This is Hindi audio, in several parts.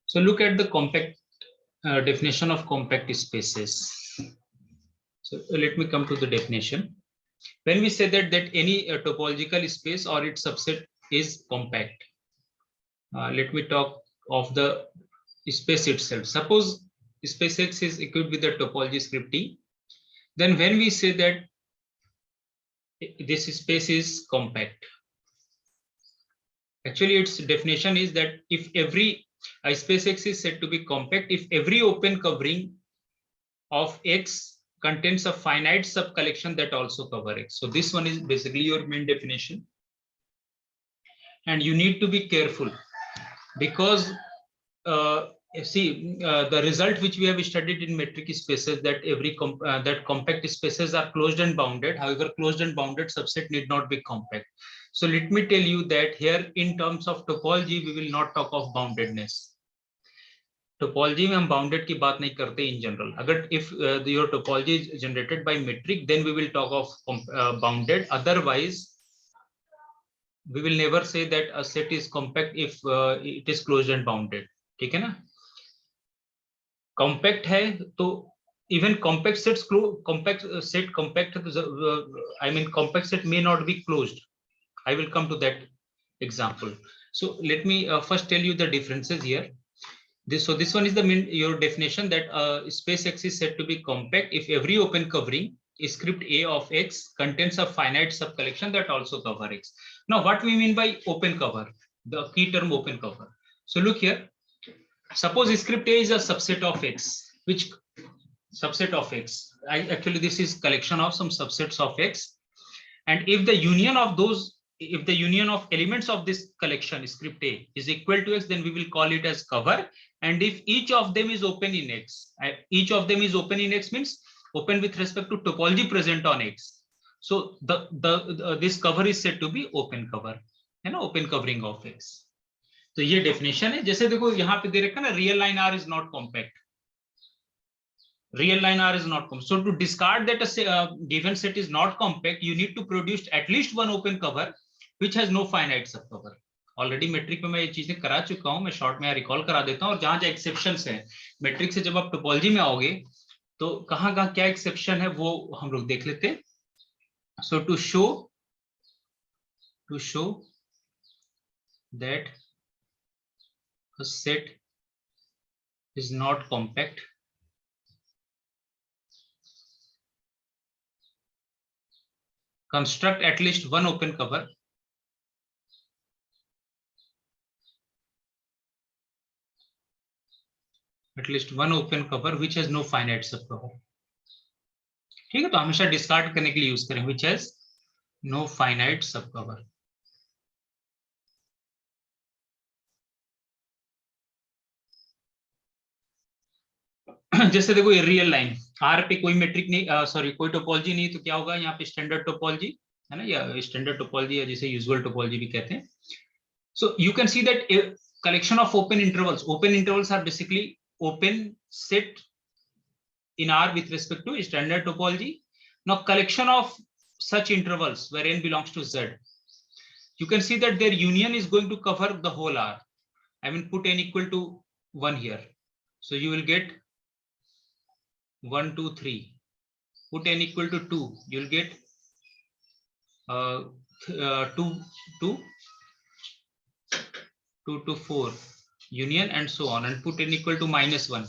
So look at the compact definition of compact spaces. So let me come to the definition. When we say that any topological space or its subset is compact, let me talk of the space itself. Suppose space X is equipped with the topology script T. Then when we say that this space is compact, actually its definition is that if every space X is said to be compact if every open covering of X contains a finite subcollection that also cover X. So this one is basically your main definition, and you need to be careful because the result which we have studied in metric spaces that that compact spaces are closed and bounded. However, closed and bounded subset need not be compact. So let me tell you that here in terms of topology we will not talk of boundedness. Topology में हम bounded की बात नहीं करते in general. अगर if your topology is generated by metric, then we will talk of bounded. Otherwise, we will never say that a set is compact if it is closed and bounded. ठीक है ना? Compact है तो even compact sets compact set may not be closed. I will come to that example. So let me first tell you the differences here. This one is your definition that space X is said to be compact if every open covering script A of X contains a finite subcollection that also cover X. Now what we mean by open cover, the key term open cover. So look here, suppose script A is a subset of X. Which subset of X? Actually this is collection of some subsets of X, and if the union of elements of this collection script A is equal to X, then we will call it as cover. And if each of them is open in X, each of them is open in X means open with respect to topology present on X. So this cover is said to be open cover, है ना, open covering of X. तो ये definition है. जैसे देखो यहाँ पे दे रखा है ना, real line R is not compact. Real line R is not compact. So to discard that a given set is not compact, you need to produce at least one open cover which has no finite subcover. Already metric में मैं ये चीजें करा चुका हूं, मैं शॉर्ट में रिकॉल करा देता हूं. और जहां जहां एक्सेप्शंस हैं मेट्रिक से जब आप टोपोलॉजी में आओगे तो कहां कहां क्या एक्सेप्शन है वो हम लोग देख लेते हैं. So to show that a set is not compact, construct at least one open cover which has no finite subcover. ठीक है, तो हमेशा डिस्कार्ड करने के लिए यूज करें which has no finite subcover. जैसे देखो ये रियल लाइन आर पे कोई मेट्रिक नहीं, सॉरी कोई टोपोलॉजी नहीं, तो क्या होगा यहाँ पे स्टैंडर्ड टोपोलॉजी है ना, या स्टैंडर्ड टोपोलॉजी या जिसे यूजुअल टोपोलॉजी भी कहते हैं. So you can see that collection of open intervals are basically open set in R with respect to standard topology. Now collection of such intervals where n belongs to Z, you can see that their union is going to cover the whole R. I mean put n equal to 1 here, so you will get 1 2 3. Put n equal to 2, you will get 2 to 4 union and so on. And put n equal to -1,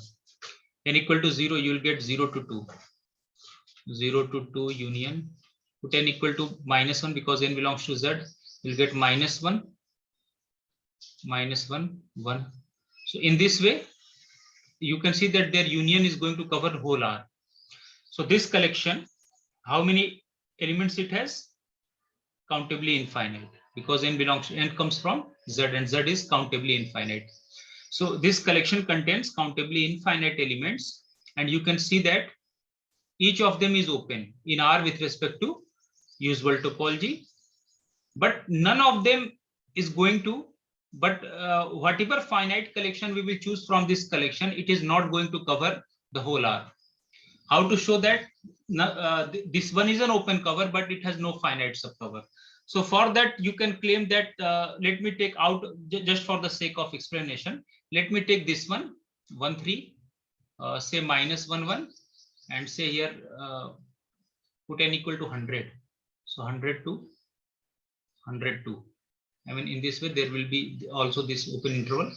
n equal to 0, you will get 0 to 2, 0 to 2 union. Put n equal to -1 because n belongs to Z, you will get -1, -1, 1. So in this way you can see that their union is going to cover whole R. So this collection, how many elements it has? Countably infinite, because n comes from Z and Z is countably infinite. So this collection contains countably infinite elements, and you can see that each of them is open in R with respect to usual topology, but none of them is going to, whatever finite collection we will choose from this collection, it is not going to cover the whole R. How to show that? This one is an open cover, but it has no finite subcover. So for that you can claim that let me take out just for the sake of explanation, let me take this one 1 3 say minus 1 1 and say here put n equal to 100. So 100 to 102. I mean in this way there will be also this open interval.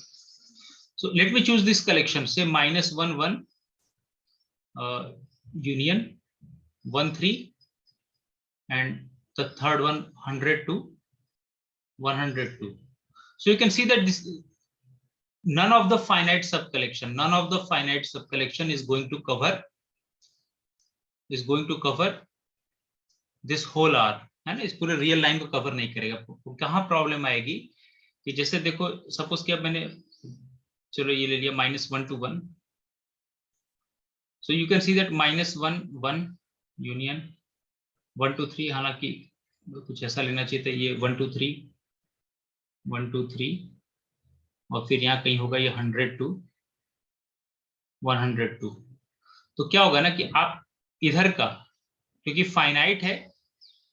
So let me choose this collection, say minus 1 1 union 1 3 and the third one 100 to 102. So you can see that this none of the finite sub collection is going to cover this whole R, है ना, इस पूरे रियल लाइन को कवर नहीं करेगा. कहाँ प्रॉब्लम आएगी कि जैसे देखो सपोज कि अब मैंने चलो ये ले लिया minus 1 to 1. So you can see that minus 1 1 union 1 to 3, हालांकि कुछ ऐसा लेना चाहिए था, ये 1 to 3 1 to 3 और फिर यहाँ कहीं होगा ये 100 to 102. तो क्या होगा ना कि आप इधर का क्योंकि फाइनाइट है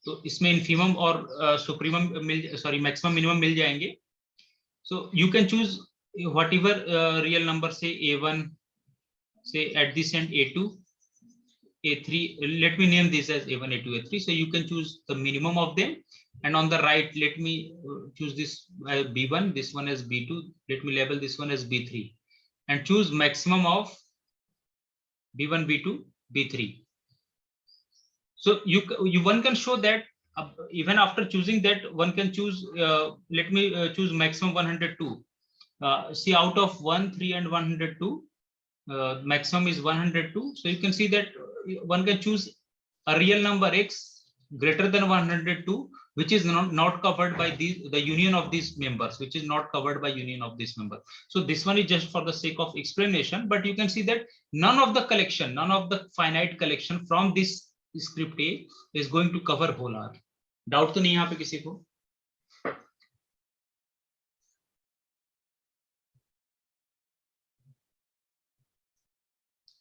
तो इसमें इन्फीमम और सुप्रीमम मैक्सिमम मिनिमम मिल जाएंगे. So you can choose what ever real number से A1 से at this and A2 A3. let me name this as A1 A2 A3. so you can choose the minimum of them, and on the right let me choose this B1, this one as B2, let me label this one as B3 and choose maximum of B1 B2 B3. So one can show that even after choosing that one can choose let me choose maximum 102. See out of 1 3 and 102 maximum is 102. So you can see that one can choose a real number x greater than 102 which is not covered by the union of these members, which is not covered by union of this member. So this one is just for the sake of explanation, but you can see that none of the finite collection from this script A is going to cover whole R. Doubt तो नहीं यहाँ पे किसी को?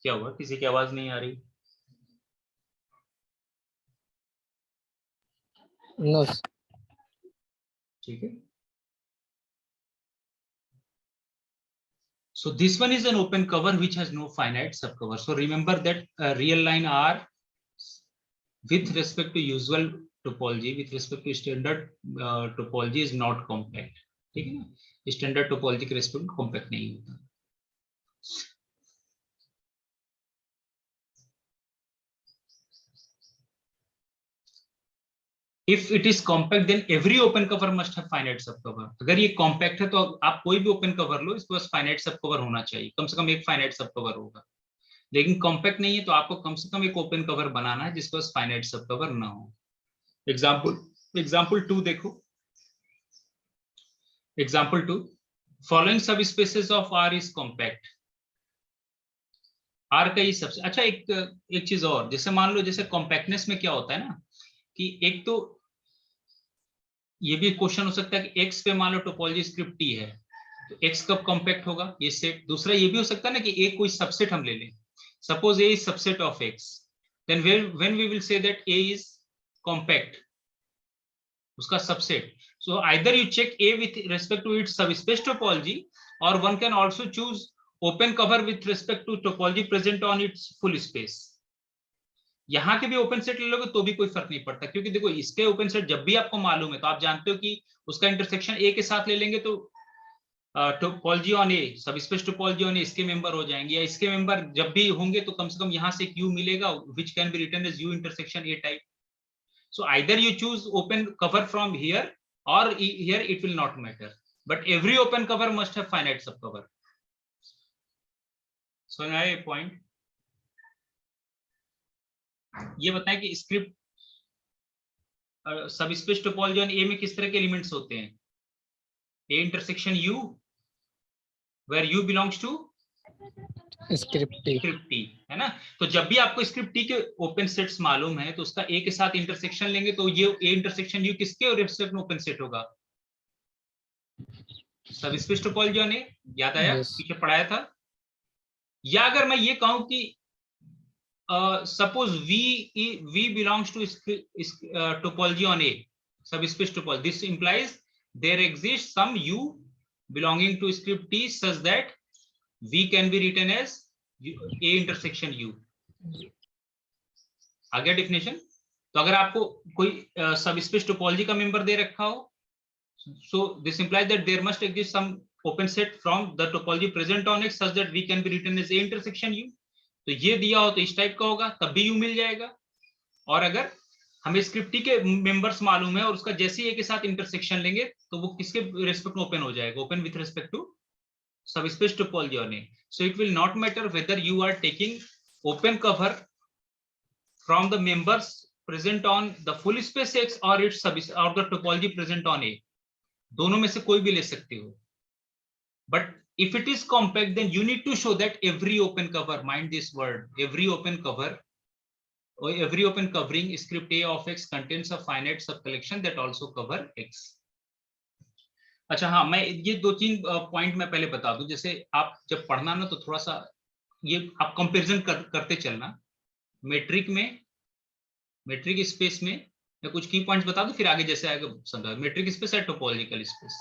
क्या हुआ, किसी की आवाज नहीं आ रही? No. ठीक है. So this one is an open cover which has no finite subcover. So remember that real line R with respect to usual topology, with respect to standard topology is not compact. ठीक है ना, स्टैंडर्ड टोपोलॉजी के रेस्पेक्ट कॉम्पैक्ट नहीं होता. If it is compact, then every open cover must have finite subcover. अगर ये compact है तो आप कोई भी open cover लो, इसके पास finite subcover होना चाहिए, कम से कम एक finite subcover होगा. लेकिन compact नहीं है तो आपको कम से कम एक open cover बनाना है जिसके पास finite subcover ना हो. Example 2 देखो. Example 2. Following subspaces of R is compact. R का ये सबसे अच्छा एक चीज और, जैसे मान लो जैसे कॉम्पैक्टनेस में क्या होता है ना कि एक तो ये भी क्वेश्चन हो सकता है कि x पे मान लो टोपोलॉजी स्क्रिप्ट T है तो x कब कॉम्पैक्ट होगा, ये सेट. दूसरा ये भी हो सकता है ना कि एक कोई सबसेट हम ले लें, suppose A is subset of x, then when we will say that A is compact, उसका subset. So either you check A with respect to its subspace topology और one can also choose open cover with respect to topology present on its full space. यहाँ के भी ओपन सेट ले लोगे तो भी कोई फर्क नहीं पड़ता, क्योंकि देखो इसके ओपन सेट जब भी आपको मालूम है तो आप जानते हो कि उसका इंटरसेक्शन ए के साथ ले लेंगे तो topology on A, subspace topology on A इसके मेंबर हो जाएंगे, या इसके मेंबर जब भी होंगे तो कम से कम यहाँ से एक यू मिलेगा which can be written as U intersection A type. So either you choose open cover from here और here, it will not matter, but every open cover must have finite सब कवर. सो ये पॉइंट ये बताएं कि script subspace topology on A में किस तरह के एलिमेंट्स होते हैं. A intersection U where U belongs to script T, है ना. तो जब भी आपको स्क्रिप्ट टी के ओपन सेट्स मालूम है तो उसका ए के साथ इंटरसेक्शन लेंगे तो ये ए इंटरसेक्शन यू किसके रिस्पेक्ट में ओपन सेट होगा, सबस्पेस टोपोलॉजी ऑन ए. याद आया? पीछे पढ़ाया था. या अगर मैं ये कहूं कि suppose V belongs to topology on A, subspace topology. This implies there exists some U belonging to script T such that V can be written as A intersection U. आ गया definition? तो अगर आपको कोई subspace topology का member दे रखा हो, so this implies that there must exist some open set from the topology present on X such that V can be written as A intersection U. तो ये दिया हो तो इस टाइप का होगा, तब भी U मिल जाएगा. और अगर हमें स्क्रिप्ट टी के मेंबर्स मालूम है और उसका जैसे ही ए के साथ इंटरसेक्शन लेंगे तो वो किसके रेस्पेक्ट में ओपन हो जाएगा, open with respect to subspace topology और name. So it will not matter whether you are taking open cover from the members present on the full space X और इट्स और the topology present on A, दोनों में से कोई भी ले सकते हो. But if it is compact, then you need to show that every open cover, mind this word, every open cover or every open covering script A of X contains a finite subcollection that also cover X. अच्छा हाँ, मैं ये 2-3 पॉइंट मैं पहले बता दूं. जैसे आप जब पढ़ना ना तो थोड़ा सा ये आप कंपैरिजन करते चलना. मेट्रिक स्पेस में मैं कुछ की पॉइंट्स बता दूं, फिर आगे जैसे आएगा समझा. मेट्रिक स्पेस है टोपोलॉजिकल स्पेस.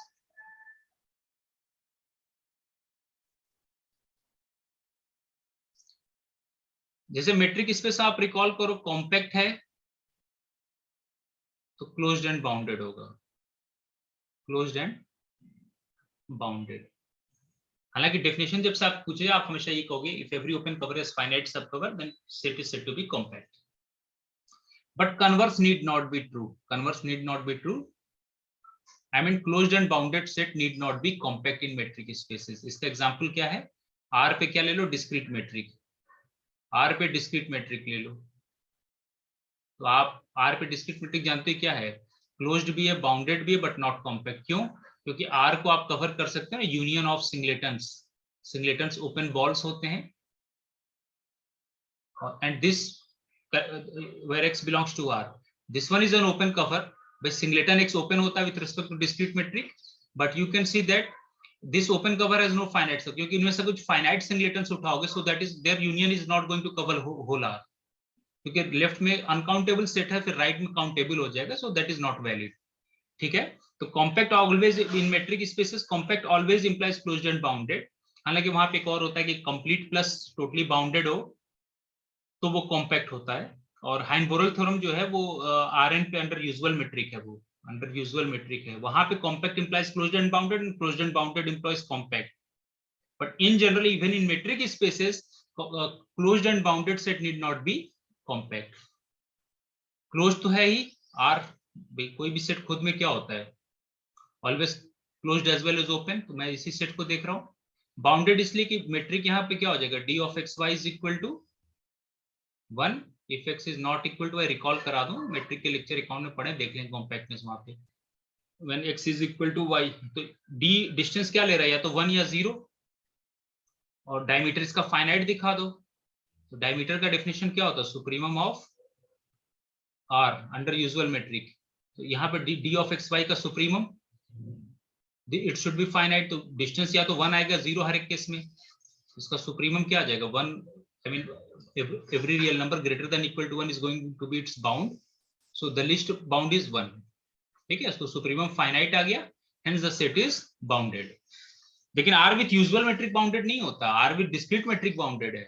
जैसे मेट्रिक स्पेस आप रिकॉल करो, कॉम्पैक्ट है तो क्लोज्ड एंड बाउंडेड होगा, क्लोज्ड एंड बाउंडेड. हालांकि डेफिनेशन जब से आप पूछे आप हमेशा ये कहोगे if every open cover has finite सब cover then set is said to be compact. But converse need not be true. Converse need not be true. I mean closed and bounded set need not be compact in metric spaces. इसका एग्जांपल क्या है? आर पे क्या ले लो? Discrete metric. आर पे डिस्क्रीट मेट्रिक ले लो. तो आप आर पे डिस्क्रीट मेट्रिक जानते हैं क्या है? क्लोज्ड भी है, बाउंडेड भी है, बट नॉट कॉम्पैक्ट. क्यों? क्योंकि आर को आप कवर कर सकते हैं ना union of singletons. Singletons open balls होते हैं and this where X belongs to R. This one is an open cover. But singleton X open होता है with respect to discrete metric, but you can see that this open cover has no finite sub, क्योंकि इनमें से कुछ finite singletons उठाओगे so that is their union is not going to cover whole R, क्योंकि लेफ्ट में अनकाउंटेबल सेट है फिर राइट में काउंटेबल हो जाएगा, so that is not valid. ठीक है. तो compact always in metric spaces, compact always implies closed and bounded. हालांकि वहां पे एक और होता है कि कंप्लीट प्लस टोटली बाउंडेड हो तो वो कॉम्पैक्ट होता है. और हाइन-बोरेल थ्योरम जो है वो आरएन पे अंडर यूजुअल मेट्रिक है, वो अंडर यूजुअल मेट्रिक है. वहां पे compact implies closed and bounded and closed and bounded implies compact. But in general even in metric spaces closed and bounded set need not be compact. Close तो है ही आर, कोई भी सेट खुद में क्या होता है? Always closed as well as open. तो मैं इसी सेट को देख रहा हूं. बाउंडेड इसलिए कि मेट्रिक यहाँ पे क्या हो जाएगा? D of X Y is equal to 1 if x is not equal to, I recall करा दूं, मेट्रिक के लेक्चर अकाउंट में पढ़े, देख लें कॉम्पैक्टनेस वहां पे. when x is equal to y, तो d डिस्टेंस क्या ले रहा है? या तो 1 या 0. और डायमीटर इसका फाइनाइट दिखा दो. तो डायमीटर का डेफिनेशन क्या होता है? Supremum of r under usual metric. तो यहाँ पे d ऑफ एक्स वाई का supremum it should be finite. तो डिस्टेंस या तो 1 आएगा, 0 हर एक केस में. इसका सुप्रीमम क्या आ जाएगा? 1. I mean every real number greater than equal to 1 is going to be its bound, so the least bound is 1. ठीक है. तो सुप्रीमम फाइनाइट आ गया, hence the set is bounded. लेकिन R with usual metric bounded नहीं होता, R with discrete metric bounded है.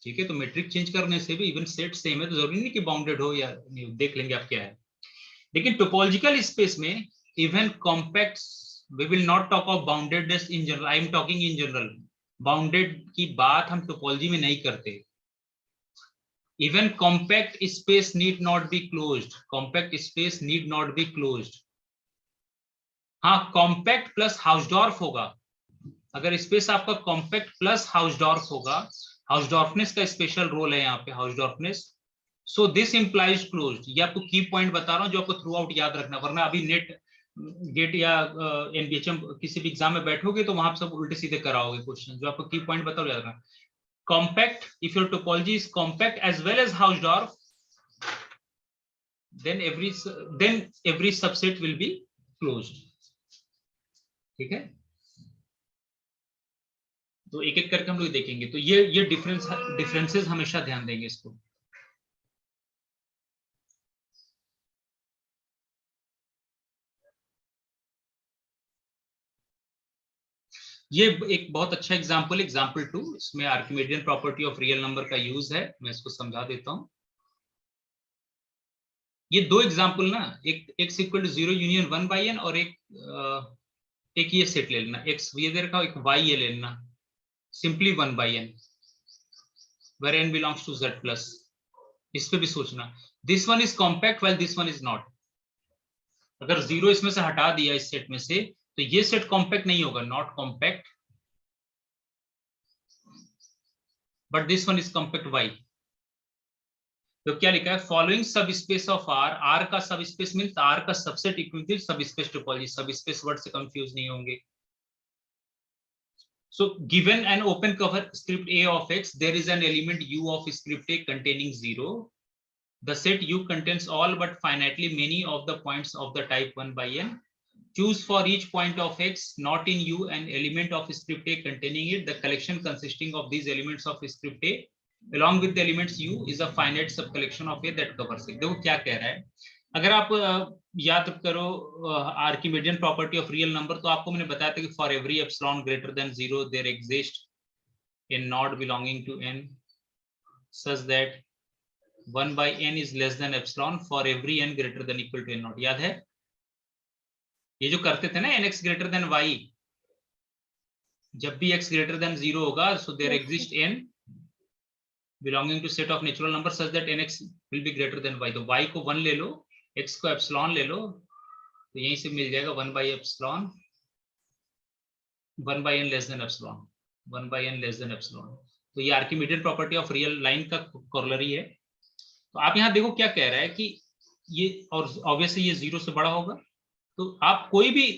ठीक है. तो मेट्रिक चेंज करने से भी इवन सेट सेम है तो जरूरी नहीं कि बाउंडेड हो या नहीं, देख लेंगे आप क्या है. लेकिन टोपोलॉजिकल स्पेस में even compacts, we will not talk of boundedness in general, I am talking in general. Bounded की बात हम टोपोलॉजी में नहीं करते. Even compact space need not be closed. Compact space need not be closed. हाँ, कॉम्पैक्ट प्लस हाउसडॉर्फ होगा. अगर स्पेस आपका कॉम्पैक्ट प्लस हाउसडॉर्फ होगा, हाउसडॉर्फनेस का स्पेशल रोल है यहाँ पे, Hausdorffness. So this implies closed. ये आपको की पॉइंट बता रहा हूँ जो आपको थ्रू आउट याद रखना, वरना अभी नेट गेट या एनबीएचएम किसी भी एग्जाम में बैठोगे तो वहां सब उल्टे सीधे कराओगे क्वेश्चन. जो आपको की पॉइंट बताओ याद रखना. Compact, if your topology is compact as well as Hausdorff, then every subset will be closed. ठीक है. तो एक एक करके हम लोग देखेंगे. तो ये डिफरेंसेस हमेशा ध्यान देंगे इसको. ये एक बहुत अच्छा एग्जाम्पल, एग्जाम्पल 2, इसमें Archimedean property of real number का यूज है, मैं इसको समझा देता हूं। ये दो एग्जाम्पल ना, एक x equal to 0 union 1/n और एक ये सेट ले लेना, x ये दे रखा, एक y ये ले लेना, simply 1/n where n belongs to z plus। इस पे भी सोचना, this one is compact while this one is not. अगर 0 इसमें से हटा दिया इस सेट में से, तो ये सेट कॉम्पैक्ट नहीं होगा, not compact, but this one is compact y। तो क्या लिखा है, फॉलोइंग सब स्पेस ऑफ R, R का सब स्पेस मीन्स R का सबसेट इक्वल सब स्पेस टोपोलॉजी, सब स्पेस वर्ड से कंफ्यूज नहीं होंगे। So given an open cover script A of X, there is an element U of script A containing 0. The set U contains all but finitely many of the points of the type 1/n. Choose for each point of X not in U an element of script A containing it. The collection consisting of these elements of script A along with the elements U is a finite subcollection of A that covers it. देखो क्या कह रहा है, अगर आप याद करो Archimedean property of real number, तो आपको मैंने बताया था कि for every epsilon greater than 0 there exist n not belonging to n such that 1/n is less than epsilon for every n greater than equal to n naught। याद है ये जो करते थे ना, nx greater than y, जब भी x greater than 0 होगा, so there exists n belonging to set of natural numbers such that nx will be greater than y। तो y को 1 ले लो, x को एप्सिलॉन ले लो, तो यहीं से मिल जाएगा 1/epsilon 1/n less than epsilon 1/n less than epsilon. तो ये Archimedean property of real line का कोरोलरी है। तो आप यहाँ देखो क्या कह रहा है कि ये, और ऑब्वियसली ये 0 से बड़ा होगा, तो आप कोई भी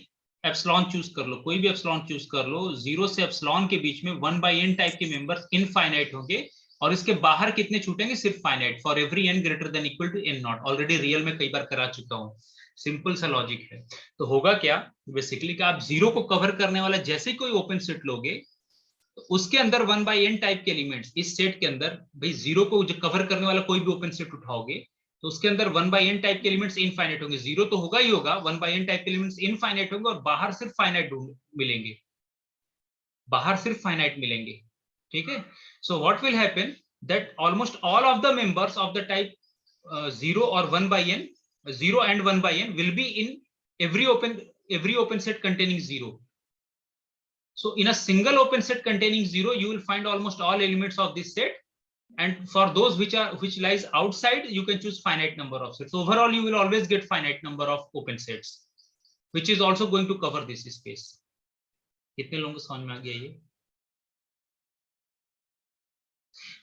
एप्सिलॉन चूज कर लो, कोई भी एप्सिलॉन चूज कर लो, 0 से एप्सिलॉन के बीच में 1/n टाइप के मेंबर्स इनफाइनाइट होंगे, और इसके बाहर कितने छूटेंगे, सिर्फ finite, for every n greater than equal to n not. Already real में कई बार करा चुका हूं, सिंपल सा लॉजिक है। तो होगा क्या बेसिकली कि आप 0 को कवर करने वाला जैसे ही कोई ओपन सेट लोगे, तो उसके अंदर 1/n टाइप के एलिमेंट्स, इस सेट के अंदर भाई 0 को जो कवर करने वाला कोई भी ओपन सेट उठाओगे, तो उसके अंदर 1/n टाइप के एलिमेंट्स इनफाइनाइट होंगे। 0 तो होगा ही होगा, 1/n टाइप के एलिमेंट्स इनफाइनाइट होंगे, और बाहर सिर्फ फाइनाइट मिलेंगे, बाहर सिर्फ फाइनाइट मिलेंगे। ठीक है, so what will happen that almost all of the members of the type 0 और 1/n, 0 and 1/n will be in every open set containing 0. So in a single open set containing 0, you will find almost all elements of this set, and for those which lies outside, you can choose finite number of sets. So overall you will always get finite number of open sets, which is also going to cover this space. कितने लोगों को समझ में आ गया ये?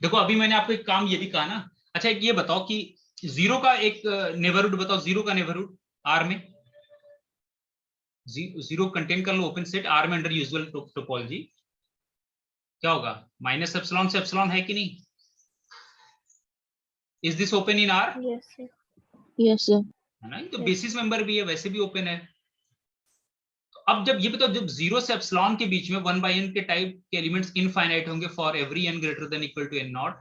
देखो अभी मैंने आपको एक काम ये भी कहा ना, अच्छा एक ये बताओ कि 0 का एक नेबरहुड बताओ, 0 का नेबरहुड R में, 0 कंटेन कर लो ओपन सेट R में अंडर यूजुअल टोपोलॉजी, क्या होगा, माइनस एप्सिलॉन से एप्सिलॉन है कि नहीं? Is this open in R? Yes sir, yes sir, है ना, तो बेसिस मेंबर भी है, वैसे भी ओपन है। तो अब जब ये बताओ, जब 0 से एप्सिलॉन के बीच में 1/n के टाइप के एलिमेंट्स इनफाइनाइट होंगे for every n greater than equal to n not,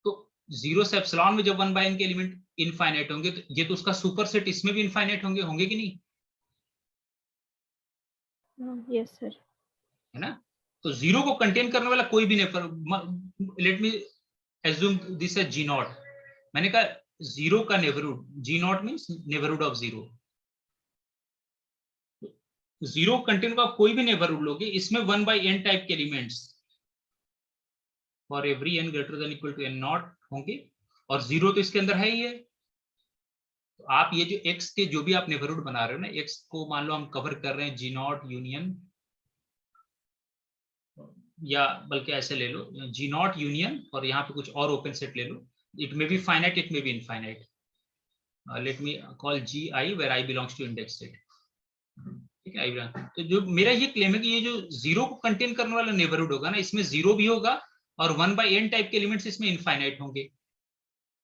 तो 0 से एप्सिलॉन में जब 1/n के एलिमेंट इनफाइनाइट होंगे, तो ये तो उसका सुपर सेट इसमें भी इनफाइनाइट होंगे, होंगे कि नहीं? यस सर, है ना, तो 0 को कंटेन करने वाला कोई भी नहीं, let me assume this as g0, मैंने कहा 0 का neighbourhood, g0 means neighbourhood of 0, 0 contain का कोई भी नेबरहुड लोगे, इसमें 1/n टाइप के elements for every n greater than equal to n not होंगे, और 0 तो इसके अंदर है ही है। तो आप ये जो x के जो भी आप नेबरहुड बना रहे हो ना, x को मान लो हम कवर कर रहे हैं g0 यूनियन, या बल्कि ऐसे ले लो g0 यूनियन, और यहाँ पे कुछ और ओपन सेट ले लो, it may be finite, it may be infinite, let me call gi where I belongs to index set। ठीक है, तो जो मेरा ये क्लेम है कि ये जो 0 को कंटेन करने वाला नेबरहुड होगा ना, इसमें 0 भी होगा और 1/n टाइप के एलिमेंट्स इसमें इनफाइनाइट होंगे,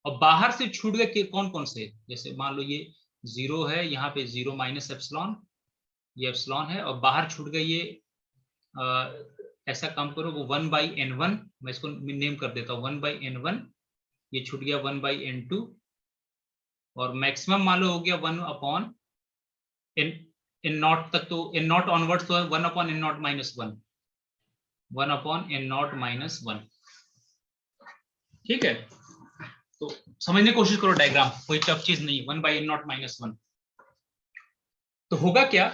और बाहर से छूट गए कौन कौन से, जैसे मान लो ये 0 है, यहाँ पे 0 माइनस एप्सिलॉन, ये एप्सिलॉन है, और बाहर छूट गए ये ऐसा काम करो, वो 1/n1, मैं इसको नेम कर देता हूँ 1/n1, ये छूट गया 1/n2, और मैक्सिमम मान लो हो गया 1/n एन नॉट तक, तो एन नॉट ऑनवर्ड्स तो है 1 upon n not minus 1, 1 upon n not minus 1। ठीक है, तो समझने की कोशिश करो डायग्राम, कोई टफ चीज नहीं, 1 बाई एन नॉट माइनस 1। तो होगा क्या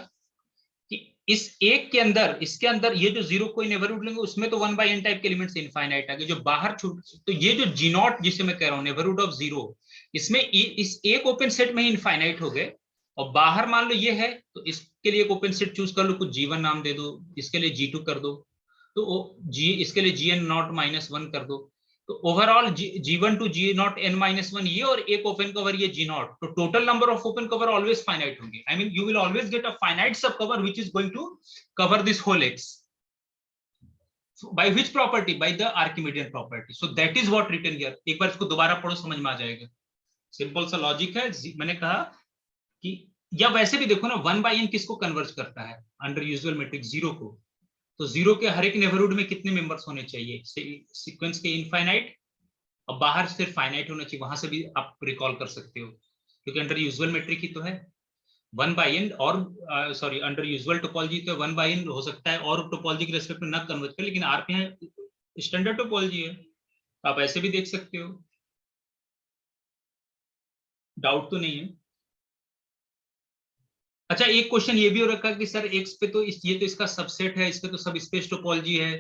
कि इस एक के अंदर, इसके अंदर ये जो जीरो कोई नेबरहुड लेंगे उसमें तो 1 बाई एन टाइप के एलिमेंट्स इनफाइनाइट आ गए, जो बाहर छूट, तो ये जो जी नॉट जिसे मैं कह रहा हूँ नेबरहुड ऑफ जीरो, इसमें इस एक ओपन सेट में ही इनफाइनाइट हो गए, और बाहर मान लो ये है, तो इसके लिए एक ओपन सेट चूज कर लो, कुछ G1 नाम दे दो, इसके लिए G2 कर दो, तो जी इसके लिए Gn नॉट माइनस 1 कर दो, तो overall G1 to G naught n minus 1 ये, और एक ओपन कवर ये G नॉट, तो total number of open cover always finite होंगे। I mean you will always get a finite सब cover which is going to cover this whole X by which property, by the Archimedean property, so that is what written here। एक बार इसको दोबारा पढ़ो, समझ में आ जाएगा, सिंपल सा लॉजिक है। मैंने कहा कि, या वैसे भी देखो ना 1 बाई एन किसको कन्वर्ज करता है, अंडर यूजुअल मैट्रिक्स जीरो को, तो जीरो के हर एक नेबरहुड में कितने मेंबर्स होने चाहिए, सीक्वेंस के इनफाइनाइट, और बाहर सिर्फ फाइनाइट होना चाहिए, वहां से भी आप रिकॉल कर सकते हो, क्योंकि अंडर यूजुअल मैट्रिक ही तो है 1 बाई एन, और सॉरी अंडर यूजुअल टोपोलॉजी तो 1 बाई एन हो सकता है, और टोपोलॉजी के रेस्पेक्ट में ना कन्वर्ज कर, लेकिन आर पे है स्टैंडर्ड टोपोलॉजी है, तो आप ऐसे भी देख सकते हो, डाउट तो नहीं है। अच्छा, एक क्वेश्चन ये भी हो रखा कि सर एक्स पे तो ये तो इसका सबसेट है, इस पे तो सब स्पेस टोपोलॉजी है,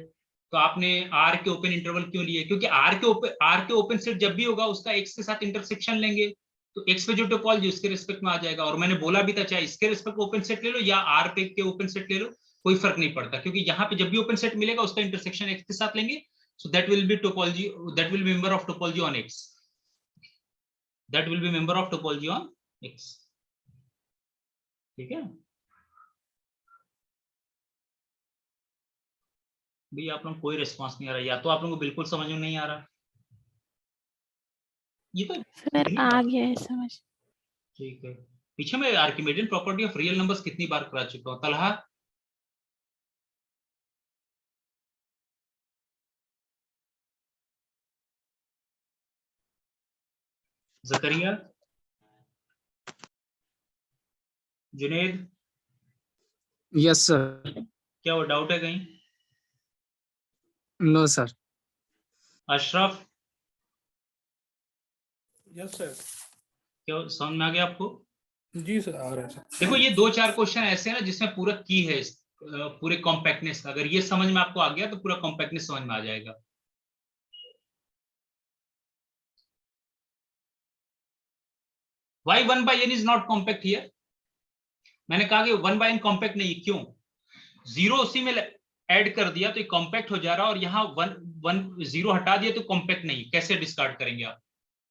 तो आपने आर के ओपन इंटरवल क्यों लिए, क्योंकि आर के ओपन सेट जब भी होगा उसका एक्स के साथ इंटरसेक्शन लेंगे, तो एक्स पे जो टोपोलॉजी उसके रिस्पेक्ट में आ जाएगा, और मैंने बोला भी था चाहे इसके रिस्पेक्ट ओपन सेट ले लो या आर पे के ओपन सेट ले लो, कोई फर्क नहीं पड़ता, क्योंकि यहाँ पे जब भी ओपन सेट मिलेगा उसका इंटरसेक्शन एक्स के साथ लेंगे, so that will be topology, that will be member of topology on x, that will be member of topology on x. ठीक है भैया, आप लोग कोई रिस्पांस नहीं आ रहा, या तो आप लोगों को बिल्कुल समझ में नहीं आ रहा, ये तो सर आ गया है समझ। ठीक है। पीछे मैं Archimedean property of real numbers कितनी बार करा चुका हूं, तलहा जकरिया, जुनेद, यस सर। क्या वो डाउट है कहीं? No sir. Ashraf, yes sir. क्या समझ में आ गया आपको? जी सर, आ रहा है सर। देखो ये 2-4 क्वेश्चन ऐसे हैं ना जिसमें पूरा की है पूरे कॉम्पैक्टनेस का, अगर ये समझ में आपको आ गया तो पूरा कॉम्पैक्टनेस समझ में आ जाएगा। Why 1 by n is not compact here? मैंने कहा कि 1 by n कॉम्पैक्ट नहीं, क्यों? जीरो उसी में ऐड कर दिया तो ये कॉम्पैक्ट हो जा रहा, और यहाँ 1 0 हटा दिया तो कॉम्पैक्ट नहीं, कैसे डिस्कार्ड करेंगे आप?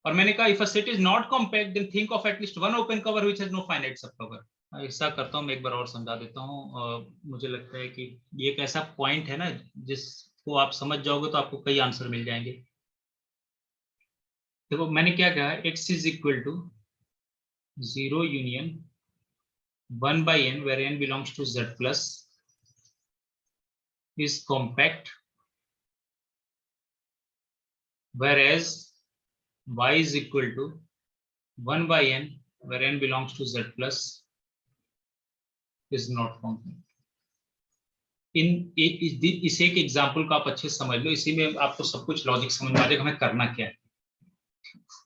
और मैंने कहा if a set is not compact then think of at least one open cover which has no finite सब कवर। ऐसा करता हूँ मैं, एक बार और समझा देता हूँ, मुझे लगता है कि ये एक ऐसा पॉइंट है ना जिसको आप समझ जाओगे तो आपको कई आंसर मिल जाएंगे। देखो मैंने क्या कहा, x is equal to 0 union 1 by n where n belongs to z plus is compact, whereas y is equal to 1 by n where n belongs to z plus is not compact। इस एक एग्जाम्पल को आप अच्छे से समझ लो, इसी में आपको सब कुछ लॉजिक समझ में आ जाएगा हमें करना क्या है।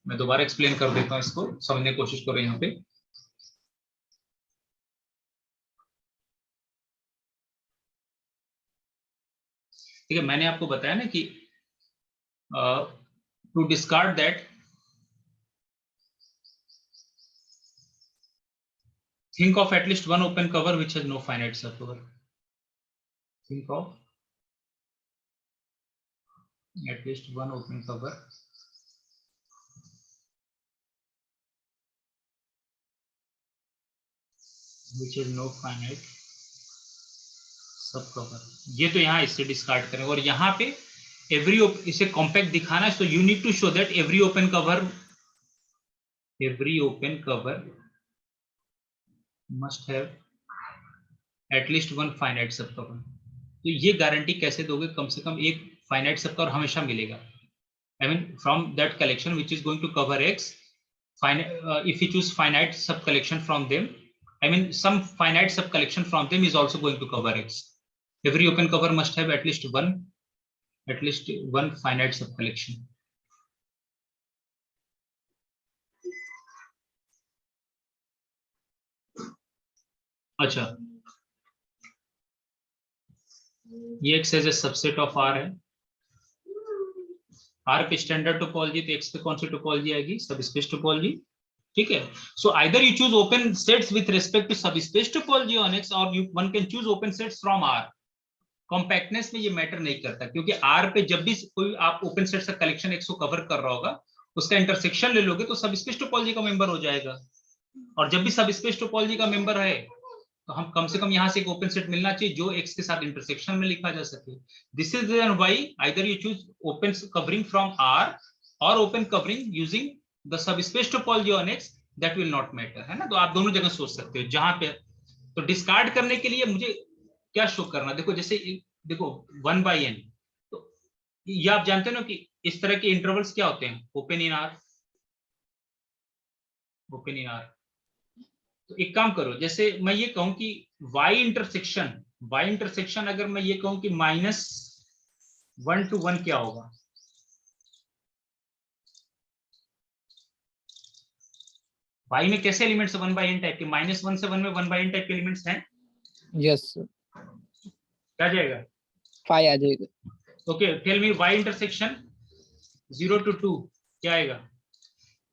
मैं दोबारा एक्सप्लेन कर देता हूँ, इसको समझने की कोशिश करो यहाँ पे। ठीक है, मैंने आपको बताया ना कि to discard that think of at least one open cover which has no finite subcover। Think of at least one open cover which has no finite subcover। ये तो यहाँ इससे डिस्कार्ड करें, और यहाँ पे एवरी इसे कॉम्पैक्ट दिखाना है, so you need to show that every open cover must have at least one finite subcover। तो ये गारंटी कैसे दोगे, कम से कम एक फाइनाइट सबकवर हमेशा मिलेगा। I mean from that collection which is going to cover X, if you choose finite sub collection from them, I mean some finite sub collection from them is also going to cover X. Every open cover must have at least one finite sub collection. अच्छा, ये X as a subset of R है। R पे स्टैंडर्ड टोपोलॉजी, तो X पे कौन सी टोपोलॉजी आएगी? सब स्पेस टोपोलॉजी। ठीक है, so either you choose open sets with respect to subspace topology on X, और you one can choose open sets from R। Compactness में ये मैटर नहीं करता, क्योंकि R पे जब भी कोई आप ओपन सेट्स का कलेक्शन X को कवर कर रहा होगा, उसका इंटरसेक्शन ले लोगे तो सब स्पेस टोपोलॉजी का मेंबर हो जाएगा। और जब भी सब स्पेस टोपोलॉजी का मेंबर है, तो हम कम से कम यहाँ से एक ओपन सेट मिलना चाहिए जो X के साथ इंटरसेक्शन में लिखा जा सके। This is the why either you choose open covering from R और open covering using the subspace topology on X, that will not matter, है ना। तो आप दोनों जगह सोच सकते हो जहां पे। तो डिस्कार्ड करने के लिए मुझे क्या शो करना, देखो जैसे देखो 1/n, तो ये आप जानते हो ना कि इस तरह के इंटरवल्स क्या होते हैं, open in R, open in R। तो एक काम करो, जैसे मैं ये कहूं कि y इंटरसेक्शन अगर मैं ये कहूं कि -1 to 1 क्या होगा? y में कैसे एलिमेंट्स 1/n टाइप के? -1 से 1 में 1/n टाइप के एलिमेंट्स हैं। यस सर, क्या जाएगा? 5 आ जाएगा। Okay, tell me y intersection 0 to 2 क्या आएगा?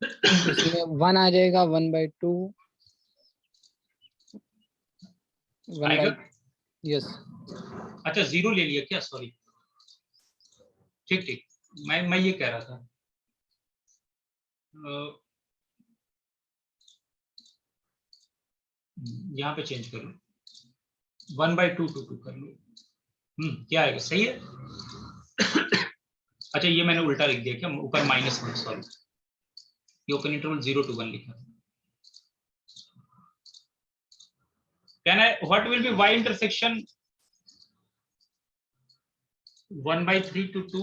इसमें 1 आ जाएगा, 1/2 आएगा? यस। अच्छा 0 ले लिया क्या? सॉरी, ठीक ठीक, मैं ये कह रहा था यहाँ पे चेंज कर लो, 1/2 to 2 कर लो। क्या आएगा? सही है। अच्छा ये मैंने उल्टा लिख दिया क्या? ऊपर -1, सॉरी, ये ओपन इंटरवल 0 to 1 लिखा। Can I, what will be y intersection 1/3 to 2,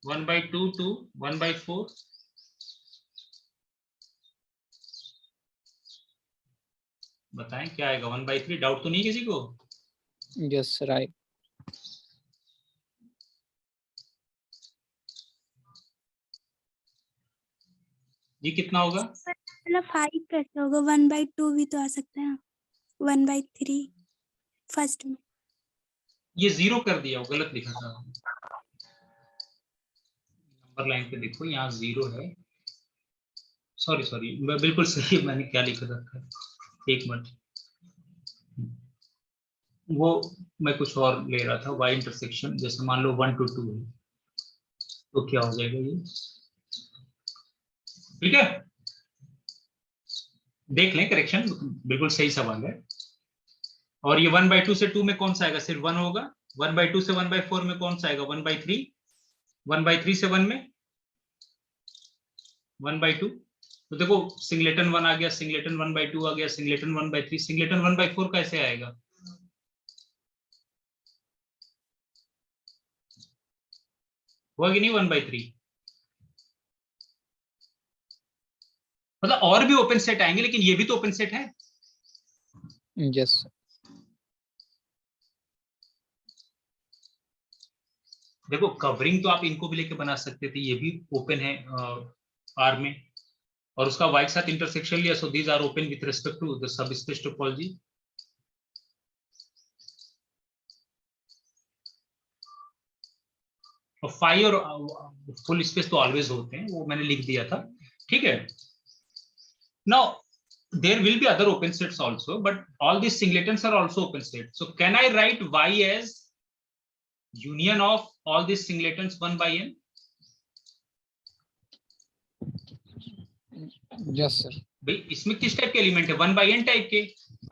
1/2 to 1/4? बताएं क्या आएगा? 1/3, डाउट तो नहीं किसी को? Yes right. ये कितना होगा? मतलब 5 कैसे होगा? 1/2 भी तो आ सकता है, 1/3 फर्स्ट में। ये 0 कर दिया, वो गलत लिखा था। नंबर लाइन पे देखो, यहाँ 0 है। सॉरी, मैं बिल्कुल सही, मैंने क्या लिखा रखा है, एक मिनट, वो मैं कुछ और ले रहा था। y इंटरसेक्शन जैसे मान लो 1 to 2 है, तो क्या हो जाएगा ये? ठीक है, देख लें, करेक्शन बिल्कुल सही सवाल है। और ये 1/2 से 2 में कौन सा आएगा? सिर्फ 1 होगा। 1/2 से 1/4 में कौन सा आएगा? 1/3। 1/3 से 1 में 1/2। तो देखो सिंगलेटन 1 आ गया, सिंगलेटन 1/2 आ गया, सिंगलेटन 1/3, सिंगलेटन 1/4 कैसे आएगा? हुआ कि नहीं 1/3? मतलब और भी ओपन सेट आएंगे, लेकिन ये भी तो ओपन सेट है। यस देखो कवरिंग तो आप इनको भी लेके बना सकते थे, ये भी ओपन है आर में, और उसका वाई के साथ इंटरसेक्शन लिया, so these are open with respect to the subspace topology. और फाई और फुल स्पेस तो ऑलवेज होते हैं, वो मैंने लिख दिया था। ठीक है, now there will be other open sets also, but all these singletons are also open sets. So can I write y as union of all these singletons 1/n? Yes sir. भाई इसमें किस टाइप के एलिमेंट है? 1/n टाइप के।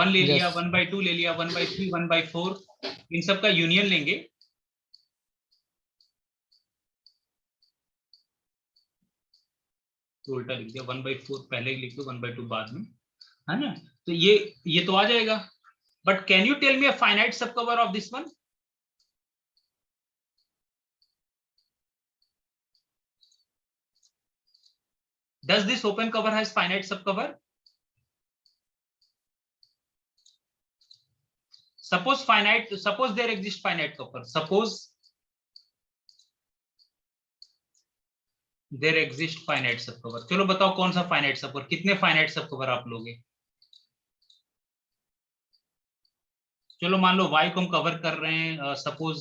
1 ले लिया, Yes. 1/2 ले लिया, 1/3, 1/4, इन सब का यूनियन लेंगे। तो उल्टा लिख दिया, 1/4 पहले ही लिख दो, 1/2 बाद में, है ना। तो ये तो आ जाएगा। But can you tell me a finite सब cover of this one? Does this open cover has finite subcover? suppose there exists finite cover. Suppose there exists finite subcover. चलो बताओ कौन सा finite subcover, कितने finite subcover आप लोगे? चलो मान लो y को हम कवर कर रहे हैं, सपोज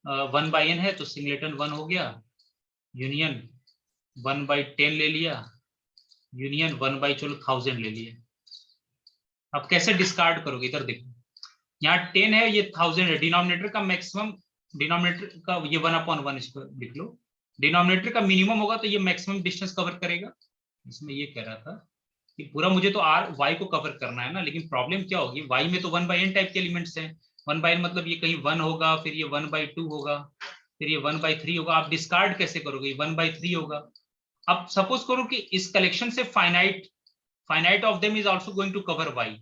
1/n है तो सिंगलेटन 1 हो गया, यूनियन 1/10 ले लिया, यूनियन 1/1000 ले लिया। अब कैसे डिस्कार्ड करोगे? इधर देखो, यहाँ 10 है, ये 1000 है, डिनोमिनेटर का मैक्सिमम, डिनोमिनेटर का ये 1/1 इसको लिख लो, डिनोमिनेटर का मिनिमम होगा तो ये मैक्सिमम डिस्टेंस कवर करेगा। इसमें ये कह रहा था कि पूरा मुझे तो आर वाई को कवर करना है ना, लेकिन प्रॉब्लम क्या होगी, वाई में तो 1/n टाइप के एलिमेंट्स हैं, 1/n मतलब ये कहीं 1 होगा, फिर ये 1/2 होगा, फिर ये 1/3 होगा। आप डिस्कार्ड कैसे करोगे? 1/3 होगा। अब सपोज करो कि इस कलेक्शन से finite of them is also going to cover Y.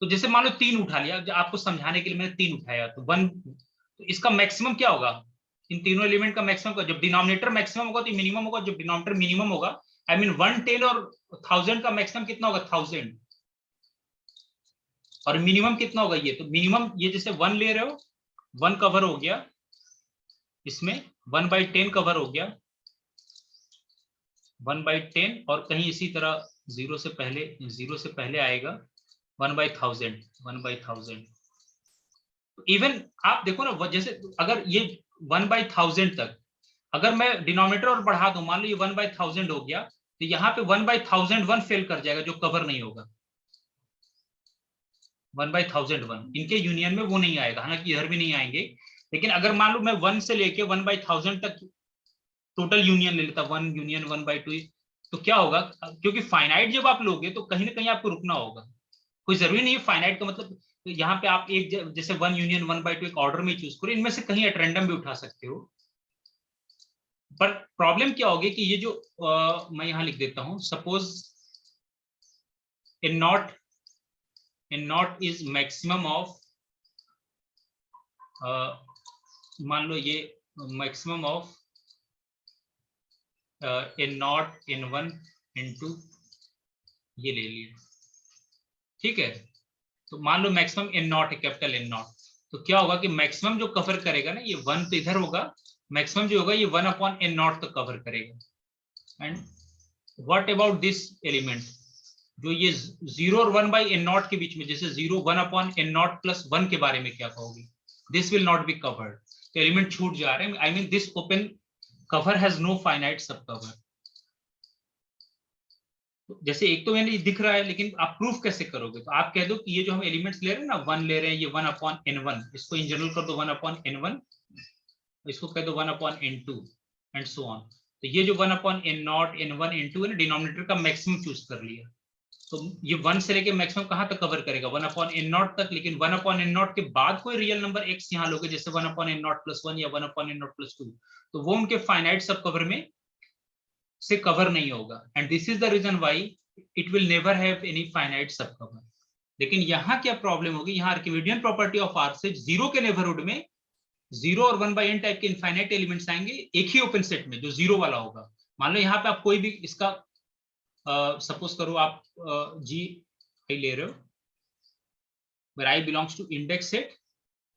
तो जैसे मान लो 3 उठा लिया, आपको समझाने के लिए मैंने 3 उठाया, तो 1, तो इसका मैक्सिमम क्या होगा? इन तीनों एलिमेंट का मैक्सिमम का, जब डिनोमिनेटर मैक्सिमम होगा तो मिनिमम होगा, जब डिनोमिनेटर मिनिमम होगा, आई मीन 110 और 1000 का मैक्सिमम कितना होगा? 1000। और मिनिमम कितना होगा? ये तो मिनिमम, ये जैसे 1 ले रहे हो, 1 कवर हो गया, इसमें 1/10 कवर हो गया, 1/10, और कहीं इसी तरह 0 से पहले आएगा 1/1000। इवन आप देखो ना, जैसे अगर ये 1/1000 तक अगर मैं डिनोमिनेटर और बढ़ा दूं, मान लो ये 1/1000 हो गया, तो यहाँ पे 1/1001 फेल कर जाएगा, जो कवर नहीं होगा। 1/1001 इनके यूनियन में वो नहीं आएगा, हालांकि इधर भी नहीं आएंगे, लेकिन अगर मान लो मैं 1 से लेके 1/1000 तक टोटल यूनियन ले लेता, 1 यूनियन 1/2, तो क्या होगा? क्योंकि फाइनाइट जब आप लोगे तो कहीं ना कहीं आपको रुकना होगा। कोई जरूरी नहीं है फाइनाइट का मतलब यहाँ पे आप एक जैसे 1 यूनियन 1/2 एक ऑर्डर में चूज करो, इनमें से कहीं एट रैंडम भी उठा सकते हो। पर प्रॉब्लम क्या होगी कि ये जो मैं यहां लिख देता हूं, suppose in not is maximum of, मान लो ये मैक्सिमम ऑफ इन नॉट, इन 1, इन 2, ये ले लिया, ठीक है। तो मान लो मैक्सिमम इन नॉट है, कैपिटल इन नॉट, तो क्या होगा कि मैक्सिमम जो कवर करेगा ना, ये 1 तो इधर होगा, मैक्सिमम जो होगा ये 1/n0 तक कवर करेगा। And what about this element, जो ये 0 और 1/n0 के बीच में, जैसे 0 1/n0 + 1 के बारे में क्या कहोगे? This will not be covered, तो एलिमेंट छूट जा रहे हैं, I mean this open cover has no finite सब कवर। जैसे एक तो मैंने दिख रहा है, लेकिन आप प्रूफ कैसे करोगे? तो आप कह दो कि ये जो हम एलिमेंट्स ले रहे हैं ना, 1 ले रहे हैं, ये 1/n1, इसको इन जनरल कर दो 1/n1, इसको कह दो 1/n2 एंड सो ऑन। तो ये जो 1/n0, n1, n2 है ना, डिनोमिनेटर का मैक्सिमम चूज कर लिया, तो ये 1 से लेके मैक्सिमम कहां तक कवर करेगा? 1/n0 तक। लेकिन 1/n0 के बाद कोई रियल नंबर x यहां लोगे, जैसे 1/n0 + 1 या 1/n0 + 2, तो वो उनके फाइनाइट सब कवर में से कवर नहीं होगा। And this is the reason why it will never have any finite सब कवर। लेकिन यहाँ क्या प्रॉब्लम होगी? यहाँ आर्किमिडियन प्रॉपर्टी ऑफ R से 0 के नेबरहुड में 0 और 1/n टाइप के इनफाइनाइट एलिमेंट्स आएंगे एक ही ओपन सेट में, जो 0 वाला होगा। मान लो यहाँ पे आप कोई भी इसका सपोज करो आप G ले रहे हो, where I belongs to index set,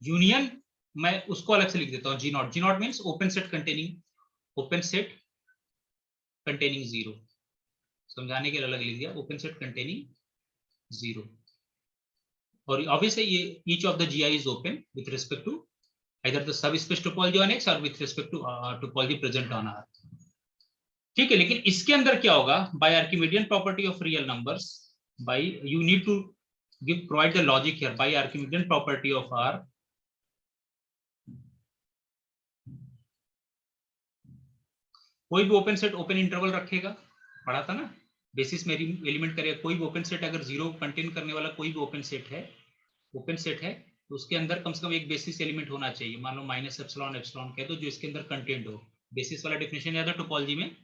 union मैं उसको अलग से लिख देता हूँ G0। G0 means open set containing 0, समझाने के लिए अलग लिख दिया, ओपन सेट कंटेनिंग 0। और ऑब्वियसली ये each of the GI is open with respect to either the subspace topology on X or with respect to topology present on R, ठीक है। लेकिन इसके अंदर क्या होगा? by Archimedean property of real numbers, by you need to provide the logic here, by Archimedean property of R, कोई भी ओपन सेट ओपन इंटरवल रखेगा, पढ़ा था ना, बेसिस में एलिमेंट करेगा। कोई भी ओपन सेट अगर 0 कंटेन करने वाला कोई भी ओपन सेट है तो उसके अंदर कम से कम एक बेसिस एलिमेंट होना चाहिए। मान लो -ε कह दो, जो इसके अंदर कंटेंट हो। बेसिस वाला डेफिनेशन याद है टोपोलॉजी में,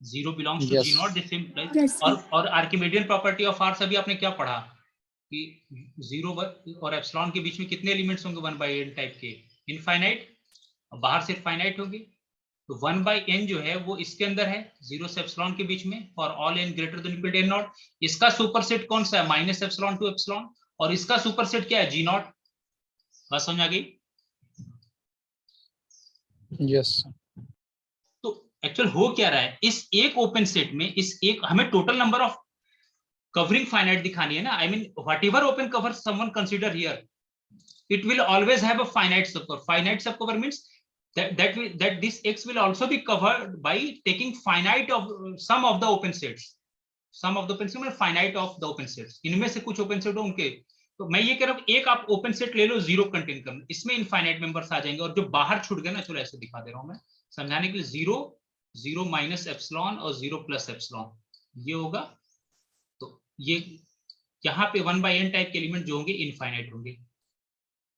0 belongs to G0, this implies. और आर्किमिडियन प्रॉपर्टी ऑफ R सभी आपने क्या पढ़ा कि 0 और एप्सिलॉन के बीच में कितने एलिमेंट्स होंगे 1/n टाइप के? इनफाइनाइट, बाहर से फाइनाइट होंगे। तो 1/n जो है वो इसके अंदर है 0 से एप्सिलॉन के बीच में, for all n greater then n0। इसका सुपरसेट कौन सा है? -ε to एप्सिलॉन। और इसका सुपरसेट क्या है? G0। बात समझ आ गई? यस तो एक्चुअल हो क्या रहा है इस एक ओपन सेट में, इस एक हमें total number of covering finite दिखानी है ना. I mean what ever open cover someone consider here, it will always have a finite subcover. Finite subcover means that this X will also be covered by taking finite of some of the open sets. Some of the open sets, finite of the open sets. इनमें से कुछ open set हो उनके. तो मैं ये कह रहा हूँ एक आप ओपन सेट ले लो जीरो कंटेन करना, इसमें इनफाइनाइट मेंबर्स आ जाएंगे, और जो बाहर छूट गए ना, चलो ऐसे दिखा दे रहा हूँ मैं समझाने के लिए. जीरो, जीरो माइनस एप्सिलॉन और जीरो प्लस एप्सिलॉन, ये होगा. तो ये यहाँ पे 1/n टाइप के एलिमेंट जो होंगे इनफाइनाइट होंगे.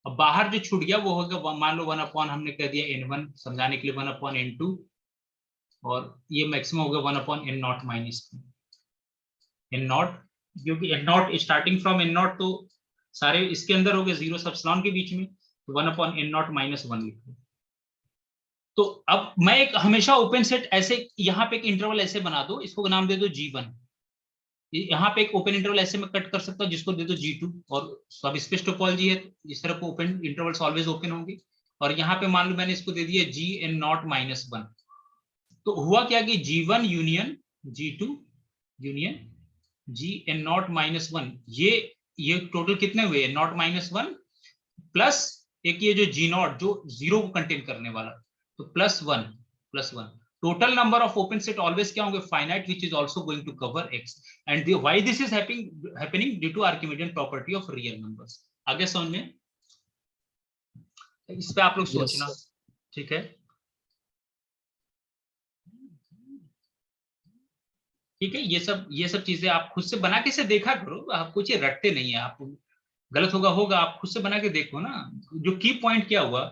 अब बाहर जो छूट गया वो होगा, मान लो 1/, हमने कह दिया n1 समझाने के लिए 1/n2, और ये मैक्सिमम होगा 1/n0 माइनस n0, क्योंकि n0 स्टार्टिंग फ्रॉम n0 तो सारे इसके अंदर हो गए, जीरो एप्सिलॉन के बीच में, तो 1/n0 माइनस 1 लिखो. तो अब मैं एक हमेशा ओपन सेट ऐसे यहाँ पे एक इंटरवल ऐसे बना दो, इसको नाम दे दो G1. यहाँ पे एक ओपन इंटरवल ऐसे में कट कर सकता हूँ जिसको दे दो G2, और सब स्पेस टोपोलॉजी है तो इस तरह को ओपन इंटरवल्स ऑलवेज ओपन होंगे. और यहाँ पे मान लो मैंने इसको दे दिया Gn0 माइनस 1. तो हुआ क्या कि G1 union G2 union Gn0 minus 1, ये टोटल कितने हुए, n0 माइनस 1 प्लस एक ये जो G0 जो जीरो को कंटेन करने वाला, तो plus 1. Total number of open set always क्या होंगे, finite, which is also going to cover X. And why this is happening due to Archimedean property of real numbers. आगे समझ में, इस पे आप लोग सोचना. ठीक है, ठीक है. ये सब चीजें आप खुद से बना के से देखा करो, आप कुछ ये रटते नहीं है. आप गलत होगा आप खुद से बना के देखो ना. जो की पॉइंट क्या हुआ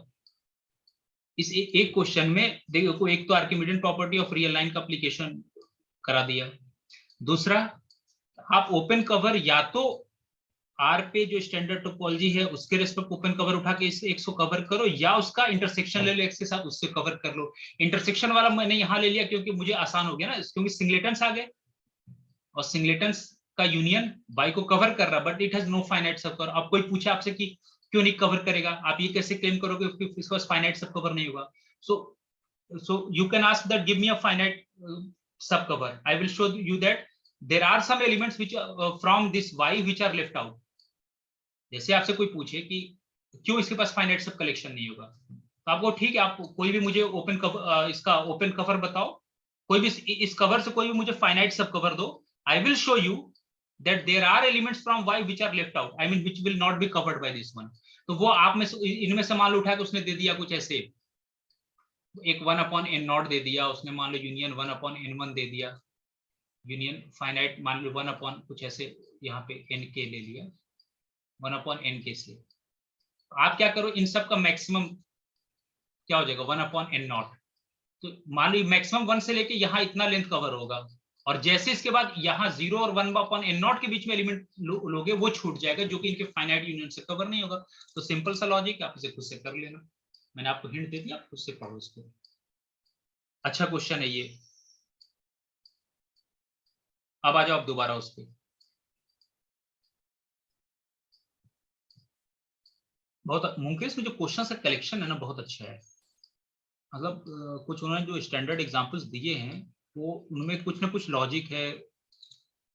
इस एक क्वेश्चन में, देखो एक तो Archimedean property of real line का एप्लीकेशन करा दिया. दूसरा, आप ओपन कवर या तो आर पे जो स्टैंडर्ड टोपोलॉजी है उसके रेस्पेक्ट ओपन कवर उठा के इस एक्स को कवर करो, या उसका इंटरसेक्शन ले लो एक्स के साथ, उससे कवर कर लो. इंटरसेक्शन वाला मैंने यहां ले लिया क्योंकि मुझे आसान हो गया ना, क्योंकि सिंगलेटन्स आ गए और सिंगलेटन्स का यूनियन बाई को कवर कर रहा, but it has no finite subcover. अब कोई पूछे आपसे कि क्यों नहीं कवर करेगा, आप ये कैसे क्लेम करोगे कि इसके पास फाइनाइट सब कवर नहीं होगा. So you can ask that give me a finite subcover. I will show you that there are some elements which from this Y which are left out. जैसे आपसे कोई पूछे कि क्यों इसके पास फाइनाइट सब कलेक्शन नहीं होगा, तो आपको ठीक है, आप कोई भी मुझे ओपन कवर इसका ओपन कवर बताओ, कोई भी इस कवर से कोई भी मुझे फाइनाइट सब कवर दो. I will show you that there are elements from Y which are left out. I mean which will not be covered by this one. तो वो आप में इनमें से मान लो उठा के उसने दे दिया कुछ ऐसे, एक 1/n0 दे दिया उसने, मान लो यूनियन 1/n1 दे दिया, यूनियन फाइनाइट मान लो 1/ कुछ ऐसे यहाँ पे nk ले लिया 1/nk से. आप क्या करो, इन सब का मैक्सिमम क्या हो जाएगा 1/n0. तो मान लो मैक्सिमम 1 से लेके यहाँ इतना लेंथ कवर होगा, और जैसे इसके बाद यहाँ 0 और 1/n0 के बीच में एलिमेंट लोगे वो छूट जाएगा जो कि इनके फाइनाइट यूनियन से कवर नहीं होगा. तो सिंपल सा लॉजिक, आप इसे खुद से कर लेना, मैंने आपको हिंट दे दिया, आप खुद से पढ़ो इसको. अच्छा क्वेश्चन है ये. अब आ जाओ आप दोबारा उस पे. बहुत मुमकिन में जो क्वेश्चन का कलेक्शन है ना बहुत अच्छा है. मतलब कुछ उन्होंने जो स्टैंडर्ड एग्जांपल्स दिए हैं वो उनमें कुछ ना कुछ लॉजिक है,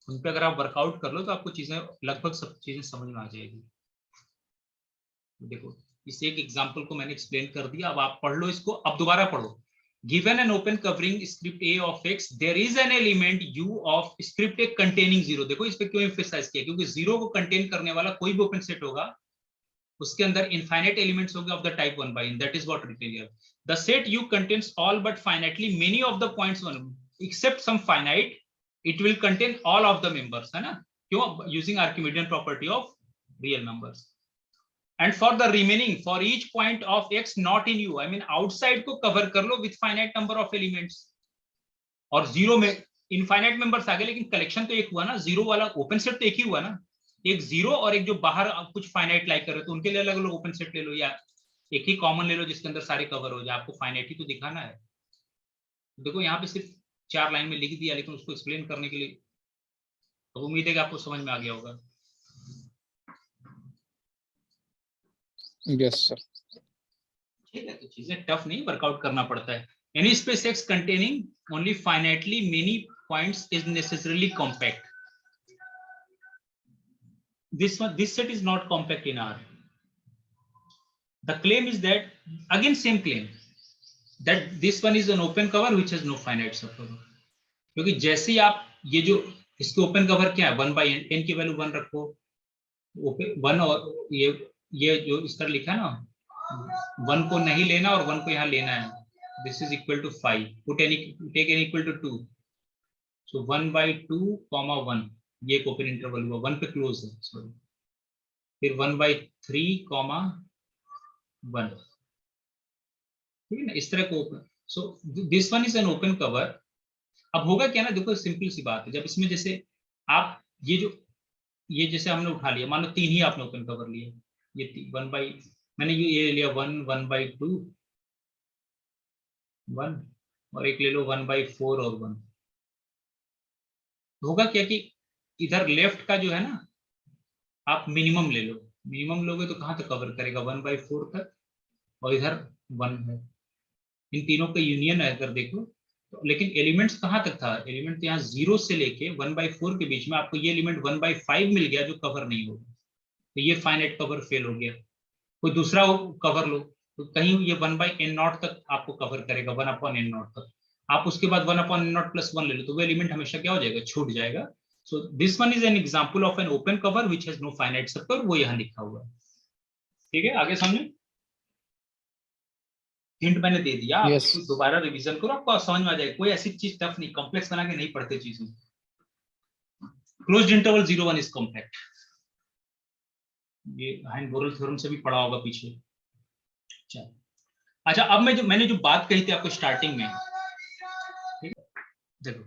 उन पे अगर आप वर्कआउट कर लो तो आपको चीजें लगभग सब चीजें समझ में आ जाएगी. देखो इस एक एग्जांपल को मैंने एक्सप्लेन कर दिया, अब आप पढ़ लो इसको, अब दोबारा पढ़ो. Given an open covering script A of X, there is an element U of script A containing 0. देखो इस पे क्यों एम्फेसाइज किया, क्योंकि 0 को कंटेन करने वाला कोई भी ओपन सेट होगा उसके अंदर इनफाइनाइट एलिमेंट्स होंगे of the type 1/n. That is what written here. The set U contains all but finitely many of the points 1 except some finite. It will contain all of the members, है ना, क्यों, using Archimedean property of real numbers. And for the remaining, for each point of X not in U, I mean outside को कवर कर लो with finite number of elements. और 0 में इनफाइनाइट मेंबर्स आ गए, लेकिन कलेक्शन तो एक हुआ ना, 0 वाला ओपन सेट तो एक ही हुआ ना, एक 0 और एक जो बाहर कुछ फाइनाइट लाइक कर रहे, तो उनके लिए अलग अलग ओपन सेट ले लो, या एक ही कॉमन ले लो जिसके अंदर सारे कवर हो जाए. आपको फाइनाइट ही तो दिखाना है. देखो यहाँ पे सिर्फ 4 लाइन में लिख दिया, लेकिन उसको एक्सप्लेन करने के लिए, तो उम्मीद है कि आपको समझ में आ गया होगा. Yes sir. ठीक है, तो चीजें टफ नहीं, वर्कआउट करना पड़ता है। Any space x containing only finitely many points is necessarily compact. This set is not compact in R. The claim is that, again same claim, that this one is an open cover which has no finite subcover. क्योंकि जैसे ही आप ये जो इसके ओपन कवर क्या है, 1/n की वैल्यू 1 रखो, ओपन 1, और ये जो इस तरह लिखा है ना, 1 को नहीं लेना और 1 को यहाँ लेना है, this is equal to 5, take n equal to 2, so 1/2, 1 ये एक ओपन इंटरवल हुआ, 1 पे क्लोज है, सॉरी, फिर 1/3, 1, ठीक है ना, इस तरह को open. So this one is an open cover. अब होगा क्या ना, देखो सिंपल सी बात है, जब इसमें जैसे आप ये जैसे हमने उठा लिया, मान लो 3 ही आपने ओपन कवर लिया, ये 1 बाई, मैंने ये लिया 1/2, 1, और एक ले लो 1/4 और 1। होगा क्या कि इधर लेफ्ट का जो है ना, आप मिनिमम ले लो, मिनिमम लोगे तो कहां तक कवर करेगा, 1/4 तक, और इधर 1 है, इन तीनों का यूनियन है अगर देखो तो। लेकिन एलिमेंट्स कहां तक था, एलिमेंट यहाँ 0 से लेके 1/4 के बीच में, आपको ये एलिमेंट 1/5 मिल गया जो कवर नहीं होगा, तो ये फाइनाइट कवर फेल हो गया। कोई दूसरा कवर लो, तो कहीं ये 1/n0 तक आपको कवर करेगा, 1/n0 तक। आप उसके बाद 1/n0 + 1 ले लो, तो वो एलिमेंट हमेशा क्या हो जाएगा, छूट जाएगा। So this one is an example of an open cover which has no finite subcover, वो यहाँ लिखा हुआ है। ठीक है, आगे समझे, हिंट मैंने दे दिया, आप Yes. दोबारा रिवीजन करो, आपको समझ में आ जाएगा। कोई ऐसी चीज टफ नहीं, कॉम्प्लेक्स बना के नहीं पढ़ते चीजें। क्लोज्ड इंटरवल 0, 1 इज कॉम्पैक्ट, ये हाइन-बोरेल थ्योरम से भी पढ़ा होगा पीछे। अच्छा, अब मैंने जो बात कही थी आपको स्टार्टिंग में, ठीक है, देखो,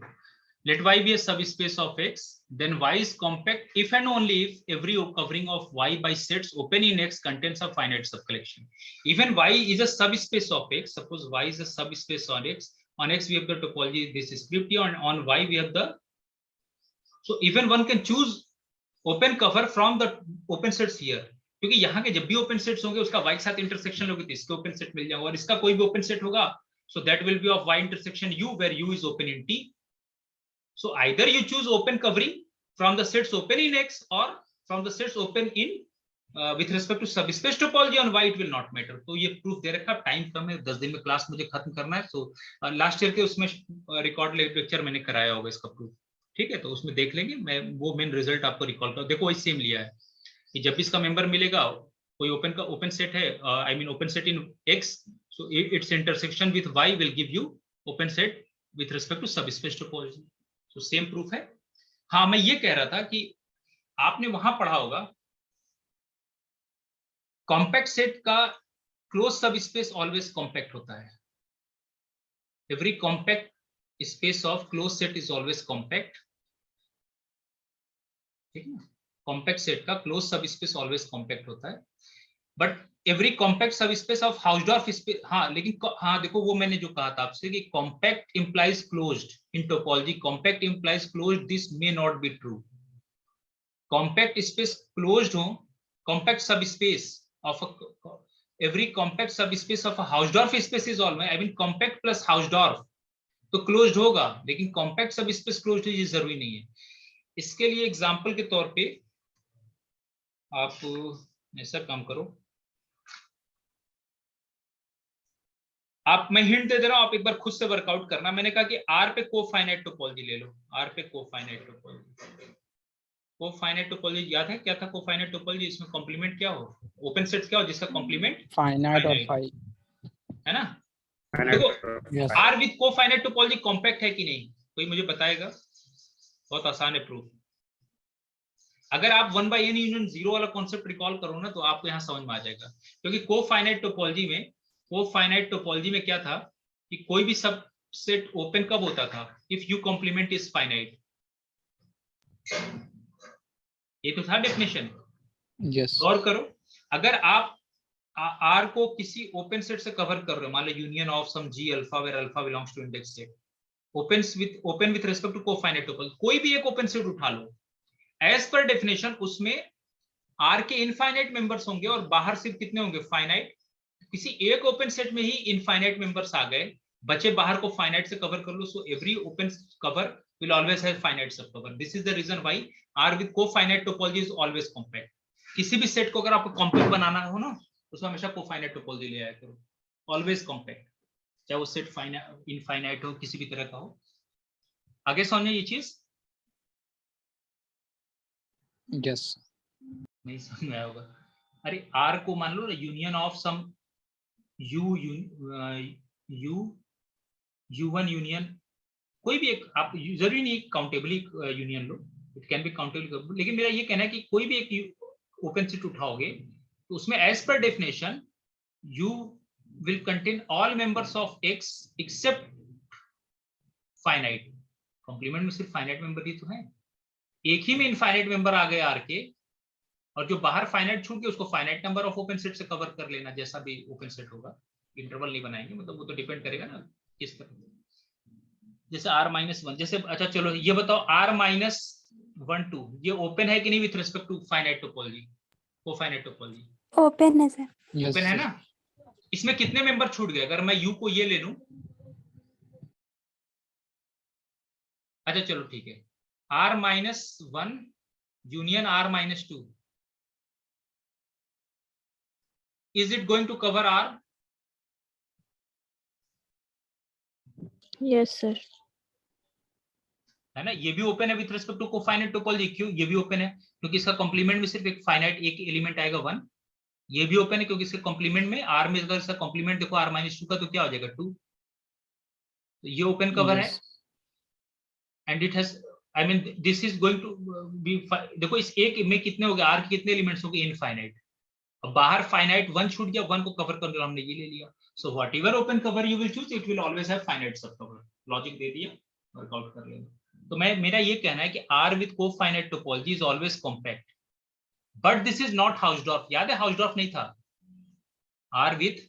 let y be a subspace of x, then y is compact if and only if every covering of y by sets open in x contains a finite subcollection. Even y is a subspace of x, suppose y is a subspace on x we have the topology this script here, on y we have the, so even one can choose open cover from the open sets here, क्योंकि यहाँ के जब भी ओपन सेट्स होंगे उसका y के साथ इंटरसेक्शन लोगे तो इसका ओपन सेट मिल जाएगा, और इसका कोई भी ओपन सेट होगा, so that will be of y intersection u where u is open in T. So either you choose open covering from the sets open in X or from the sets open in with respect to subspace topology on Y, it will not matter. तो ये प्रूफ दे रखा, टाइम कम है, 10 दिन में क्लास मुझे खत्म करना है। सो लास्ट ईयर के उसमें रिकॉर्ड लेक्चर मैंने कराया होगा इसका प्रूफ, ठीक है, तो उसमें देख लेंगे, मैं वो मेन रिजल्ट आपको रिकॉल कर, देखो वही सेम लिया है कि जब भी इसका मेंबर मिलेगा, कोई ओपन सेट है, I mean open set in X, so its intersection with Y will give you open set with respect to subspace topology. तो सेम प्रूफ है। हाँ, मैं ये कह रहा था कि आपने वहां पढ़ा होगा, कॉम्पैक्ट सेट का क्लोज सबस्पेस ऑलवेज कॉम्पैक्ट होता है। Every compact space of close set is always compact, ठीक है, कॉम्पैक्ट सेट का क्लोज सबस्पेस ऑलवेज कॉम्पैक्ट होता है, but every compact subspace of Hausdorff space, हाँ लेकिन हाँ देखो, वो मैंने जो कहा था आपसे कि compact implies closed in topology, compact implies closed, this may not be true. Compact space closed हो, compact subspace of every compact subspace of Hausdorff space is always, I mean compact plus Hausdorff तो क्लोज्ड होगा, लेकिन कॉम्पैक्ट सबस्पेस क्लोज्ड ये जरूरी नहीं है। इसके लिए एग्जांपल के तौर पे आप ऐसा काम करो, मैं हिंट दे दे रहा हूं, आप एक बार खुद से वर्कआउट करना। मैंने कहा कि R पे कोफाइनाइट टोपोलॉजी ले लो, R पे कोफाइनाइट टोपोलॉजी याद है क्या था कोफाइनाइट टोपोलॉजी, इसमें कॉम्प्लीमेंट क्या हो, ओपन सेट क्या हो जिसका कॉम्प्लीमेंट फाइनाइट और फाई, है ना। देखो Yes. R with cofinite topology compact है कि नहीं, कोई मुझे बताएगा, बहुत आसान है प्रूफ। अगर आप 1/n यूनियन 0 वाला कॉन्सेप्ट रिकॉल करो ना, तो आपको यहाँ समझ में आ जाएगा, क्योंकि कोफाइनाइट टोपोलॉजी में क्या था कि कोई भी सबसेट ओपन कब होता था, if you complement is finite, ये तो था डेफिनेशन। Yes. गौर करो, अगर आप R को किसी ओपन सेट से कवर कर रहे हो, मान लो union of some G alpha where alpha belongs to index set, open with respect to cofinite topology, कोई भी एक ओपन सेट उठा लो, एज पर डेफिनेशन उसमें आर के इनफाइनाइट मेंबर्स होंगे और बाहर सिर्फ कितने होंगे, फाइनाइट। किसी एक ओपन सेट में ही इनफाइनाइट मेंबर्स आ गए, बचे बाहर को फाइनाइट से कवर कर लो, so every open cover will always have finite सब cover. This is the reason why R with cofinite topology is always compact. किसी भी सेट को अगर आपको कॉम्पैक्ट बनाना हो ना, उसमें हमेशा कोफाइनाइट टोपोलॉजी ले आया करो, ऑलवेज कॉम्पैक्ट, चाहे वो सेट फाइनाइट इनफाइनाइट हो, किसी भी तरह का हो। आगे समझे ये चीज? यस नहीं समझ में आया होगा। अरे आर को मान लो union of some U one union, कोई भी एक, आप जरूरी नहीं काउंटेबली यूनियन लो, इट कैन बी काउंटेबल, लेकिन मेरा ये कहना है कि कोई भी एक ओपन सेट उठाओगे तो उसमें एज पर definition you will contain all members of X except finite. Complement में सिर्फ फाइनाइट मेंबर ही तो है, एक ही में इनफाइनाइट मेंबर आ गए आर के, और जो बाहर फाइनाइट छूट गए उसको finite number of open set से कवर कर लेना, जैसा भी ओपन सेट होगा। इंटरवल नहीं बनाएंगे, मतलब वो तो डिपेंड करेगा ना किस तरह, जैसे r-1, जैसे अच्छा चलो ये बताओ r-1 2 ये ओपन है कि नहीं with respect to finite topology, cofinite topology? Open है सर। यस ओपन है ना? इसमें कितने मेंबर छूट गए अगर मैं u को ये ले लूं? अच्छा चलो ठीक है, r-1 union r-2, is it going to cover r? Yes sir. है ना, ये भी ओपन है with respect to cofinite topology. क्यों ये भी ओपन है? क्योंकि इसका कॉम्प्लीमेंट में सिर्फ एक फाइनाइट एक एलिमेंट आएगा 1। ये भी ओपन है क्योंकि इसके कॉम्प्लीमेंट में r में अगर इसका कॉम्प्लीमेंट देखो r-2 का तो क्या हो जाएगा 2, तो ये ओपन कवर है। And it has I mean this is going to be, देखो इस एक में कितने हो गए, r के कितने एलिमेंट्स हो गए, इनफाइनाइट। अब बाहर फाइनाइट 1 छूट गया, 1 को कवर करने हमने ये ले लिया, so whatever open cover you will choose it will always have finite सब कवर। लॉजिक दे दिया, वर्कआउट कर लेना। तो मेरा ये कहना है कि r with cofinite topology is always compact, but this is not Hausdorff. याद है हाउसडॉर्फ नहीं था, r with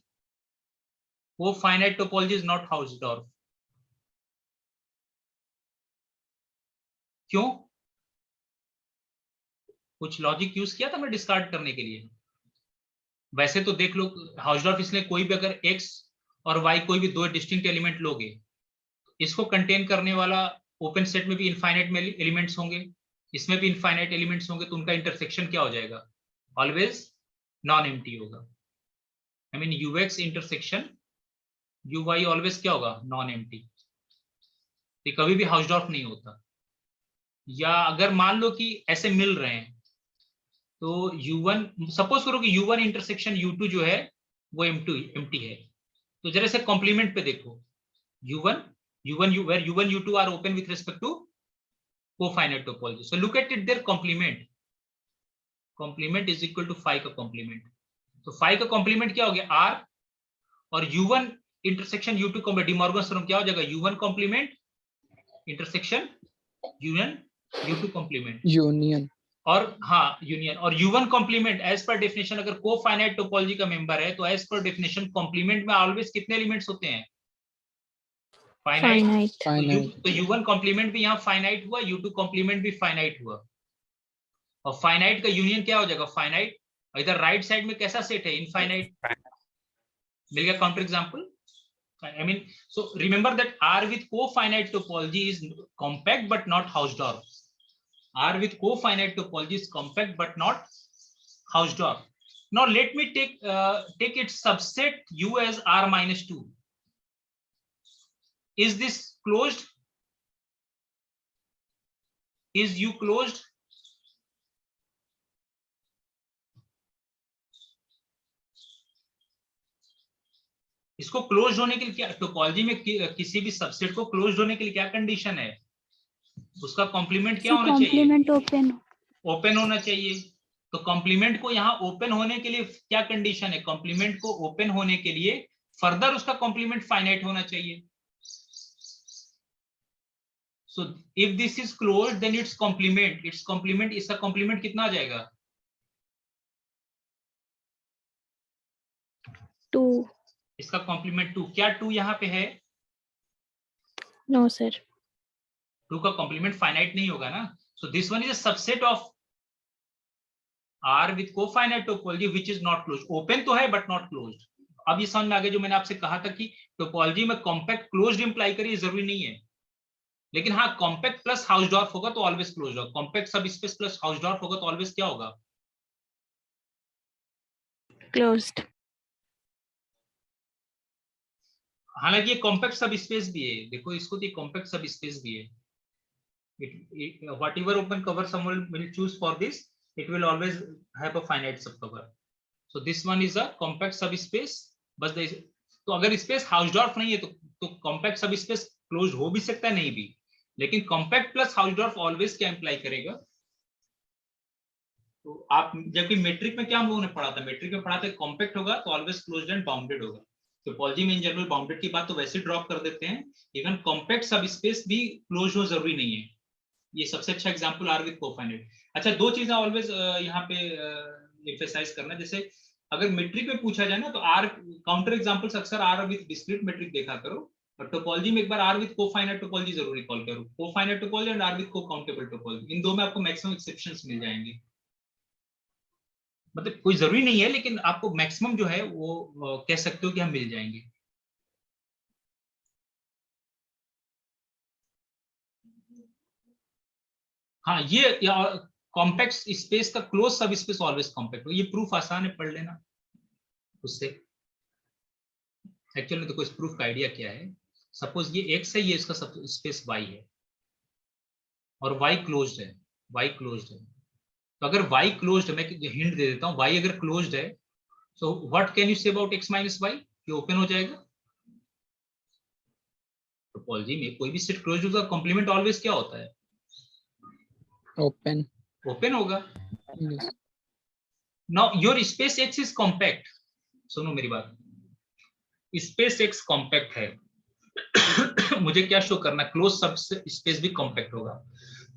cofinite topology is not Hausdorff. क्यों? कुछ लॉजिक यूज किया था मैं डिस्कार्ड करने के लिए? वैसे तो देख लो हाउसडॉर्फ इसलिए कोई भी अगर x और y कोई भी दो डिस्टिंक्ट एलिमेंट लोगे, इसको कंटेन करने वाला ओपन सेट में भी इनफाइनाइट में एलिमेंट्स होंगे, इसमें भी इनफाइनाइट एलिमेंट्स होंगे, तो उनका इंटरसेक्शन क्या हो जाएगा, ऑलवेज नॉन एम्प्टी होगा। I mean ux intersection uy always क्या होगा, नॉन एम्प्टी। ये कभी भी हाउसडॉर्फ नहीं होता। या अगर मान लो कि ऐसे मिल रहे हैं तो u1 सपोज करो कि u1 इंटरसेक्शन u2 जो है वो एम्प्टी है, तो जरा से कॉम्प्लीमेंट पे देखो, u1 where u1 u2 are open with respect to cofinite topology, so look at it, their complement is equal to phi का complement, तो phi का complement क्या हो गया r, और u1 इंटरसेक्शन u2 को डिमॉर्गन थ्योरम क्या हो जाएगा, u1 complement intersection union u2 complement union, और हाँ यूनियन, और u1 complement as per definition अगर कोफाइनाइट टोपोलॉजी का मेंबर है तो एज पर डेफिनेशन कॉम्प्लीमेंट में ऑलवेज कितने एलिमेंट्स होते हैं, फाइनाइट। फाइनाइट, तो u1 कॉम्प्लीमेंट भी यहाँ फाइनाइट हुआ, u2 कॉम्प्लीमेंट भी फाइनाइट हुआ, और फाइनाइट का यूनियन क्या हो जाएगा, फाइनाइट। इधर राइट साइड में कैसा सेट है, इनफाइनाइट। मिल गया counter example. I mean, so remember that R with cofinite topology is compact but not Hausdorff. R with cofinite topology is compact but not Hausdorff. Now let me take its subset U as R-2. Is this closed? Is U closed? इसको क्लोज होने के लिए क्या, टोपोलॉजी में किसी भी सबसेट को क्लोज होने के लिए क्या कंडीशन है, उसका कॉम्प्लीमेंट क्या होना चाहिए, कॉम्प्लीमेंट ओपन होना चाहिए। तो कॉम्प्लीमेंट को यहाँ ओपन होने के लिए क्या कंडीशन है, कॉम्प्लीमेंट को ओपन होने के लिए फर्दर उसका कॉम्प्लीमेंट फाइनाइट होना चाहिए। So if this is closed then its complement इसका कॉम्प्लीमेंट कितना आ जाएगा, 2। इसका कॉम्प्लीमेंट 2। क्या 2 यहाँ पे है, नो सर। 2 का कॉम्प्लीमेंट फाइनाइट नहीं होगा ना। सो this one is a subset of R with cofinite topology which is not closed. Open तो है बट नॉट क्लोज्ड। अब ये समझ में आ गया जो मैंने आपसे कहा था कि टोपोलॉजी में कॉम्पैक्ट क्लोज्ड इंप्लाई करिए, जरूरी नहीं है, लेकिन हाँ कॉम्पैक्ट प्लस हाउसडॉर्फ होगा तो ऑलवेज क्लोज्ड होगा। कॉम्पैक्ट सब स्पेस प्लस हाउसडॉर्फ होगा तो ऑलवेज क्या होगा? Closed. हालांकि ये कॉम्पैक्ट सब स्पेस भी है, देखो इसको तो कॉम्पैक्ट सब स्पेस भी है। Whatever open cover someone will choose for this, it will always have a finite subcover. So this one is a compact subspace. बस तो अगर स्पेस हाउसडॉर्फ नहीं है तो कॉम्पैक्ट सबस्पेस क्लोज हो भी सकता है, नहीं भी, लेकिन कॉम्पैक्ट प्लस हाउसडॉर्फ ऑलवेज क्या इंप्लाई करेगा? तो आप जबकि मैट्रिक में क्या हम लोगों ने पढ़ा था, मैट्रिक में पढ़ा था कॉम्पैक्ट होगा तो ऑलवेज क्लोज्ड एंड बाउंडेड होगा। टोपोलॉजी में इन जनरल बाउंडेड की बात तो वैसे ड्रॉप कर देते हैं, इवन कॉम्पैक्ट सबस्पेस भी क्लोज हो जरूरी नहीं है। ये सबसे अच्छा एग्जांपल आर विद कोफाइनाइट। अच्छा, दो चीजें ऑलवेज यहाँ पे एम्फसाइज करना, जैसे अगर मैट्रिक में पूछा जाए ना तो आर काउंटर एग्जांपल्स अक्सर आर विद डिस्क्रीट मैट्रिक देखा करो, और टोपोलॉजी में एक बार आर विद कोफाइनाइट टोपोलॉजी जरूर रिकॉल करो। Cofinite topology and R with cocountable topology, इन दो में आपको मैक्सिमम एक्सेप्शंस मिल जाएंगे। मतलब कोई जरूरी नहीं है, लेकिन आपको मैक्सिमम जो है वो कह सकते हो कि हम मिल जाएंगे। हाँ, ये कॉम्पैक्ट स्पेस का क्लोज सब स्पेस ऑलवेज कॉम्पैक्ट हो, ये प्रूफ आसान है, पढ़ लेना उससे। एक्चुअली देखो इस प्रूफ का आइडिया क्या है, सपोज ये x है, ये इसका सब स्पेस y है और y क्लोज्ड है, y क्लोज्ड है। तो अगर y क्लोज्ड है, मैं हिंट दे देता हूँ, y अगर क्लोज्ड है तो what can you say about x minus y, ये ओपन हो जाएगा। टोपोलॉजी में कोई भी सेट क्लोज्ड होगा, कॉम्प्लीमेंट ऑलवेज क्या होता है? ओपन। ओपन होगा। Yes. Now your space x is compact, सुनो मेरी बात, स्पेस x कॉम्पैक्ट है मुझे क्या शो करना, क्लोज सब स्पेस भी कॉम्पैक्ट होगा।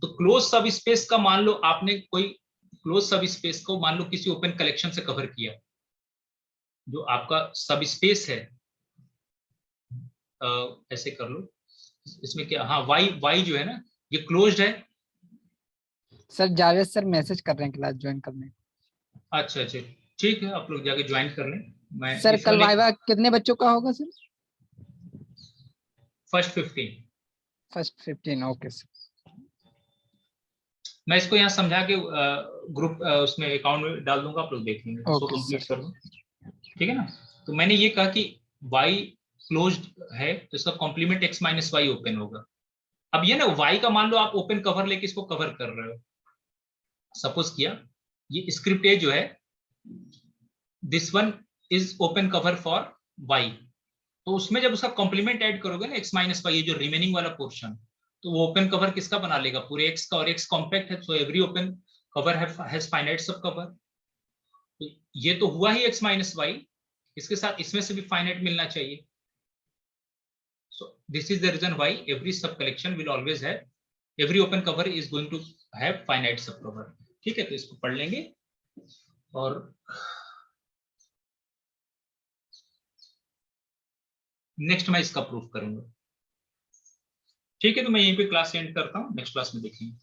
तो क्लोज सब स्पेस का मान लो आपने कोई क्लोज सब स्पेस को मान लो किसी ओपन कलेक्शन से कवर किया, जो आपका सब स्पेस है, ऐसे कर लो, इसमें क्या, हाँ y जो है ना ये क्लोज्ड है। सर जावेद सर मैसेज कर रहे हैं क्लास ज्वाइन करने। अच्छा अच्छा, ठीक है, आप लोग जाके ज्वाइन कर लें। मैं सर कल वाइवा कितने बच्चों का होगा sir? First 15। First 15, okay sir. मैं इसको यहाँ समझा के ग्रुप उसमें अकाउंट में डाल दूंगा, आप लोग देख लेंगे, उसको Okay, कंप्लीट sir. कर दो, ठीक है ना। तो मैंने ये कहा कि y क्लोज्ड है तो इसका complement x minus Y open होगा। अब ये ना y का मान लो आप ओपन कवर लेके इसको कवर कर रहे हो, सपोज किया ये स्क्रिप्ट a जो है, this one is open cover for y, तो उसमें जब उसका कॉम्प्लीमेंट ऐड करोगे ना x माइनस वाई, जो रिमेनिंग वाला पोर्शन, तो वो ओपन कवर किसका बना लेगा? पूरे x का, और x कॉम्पैक्ट है, सो every open cover has finite सब कवर। तो ये तो हुआ ही x माइनस वाई, इसके साथ इसमें से भी फाइनाइट मिलना चाहिए। So this is the reason why every sub collection will always have, every open cover is going to have finite sub cover। ठीक है, तो इसको पढ़ लेंगे और नेक्स्ट मैं इसका प्रूफ करूंगा। ठीक है, तो मैं यहीं पे क्लास एंड करता हूँ, नेक्स्ट क्लास में देखेंगे।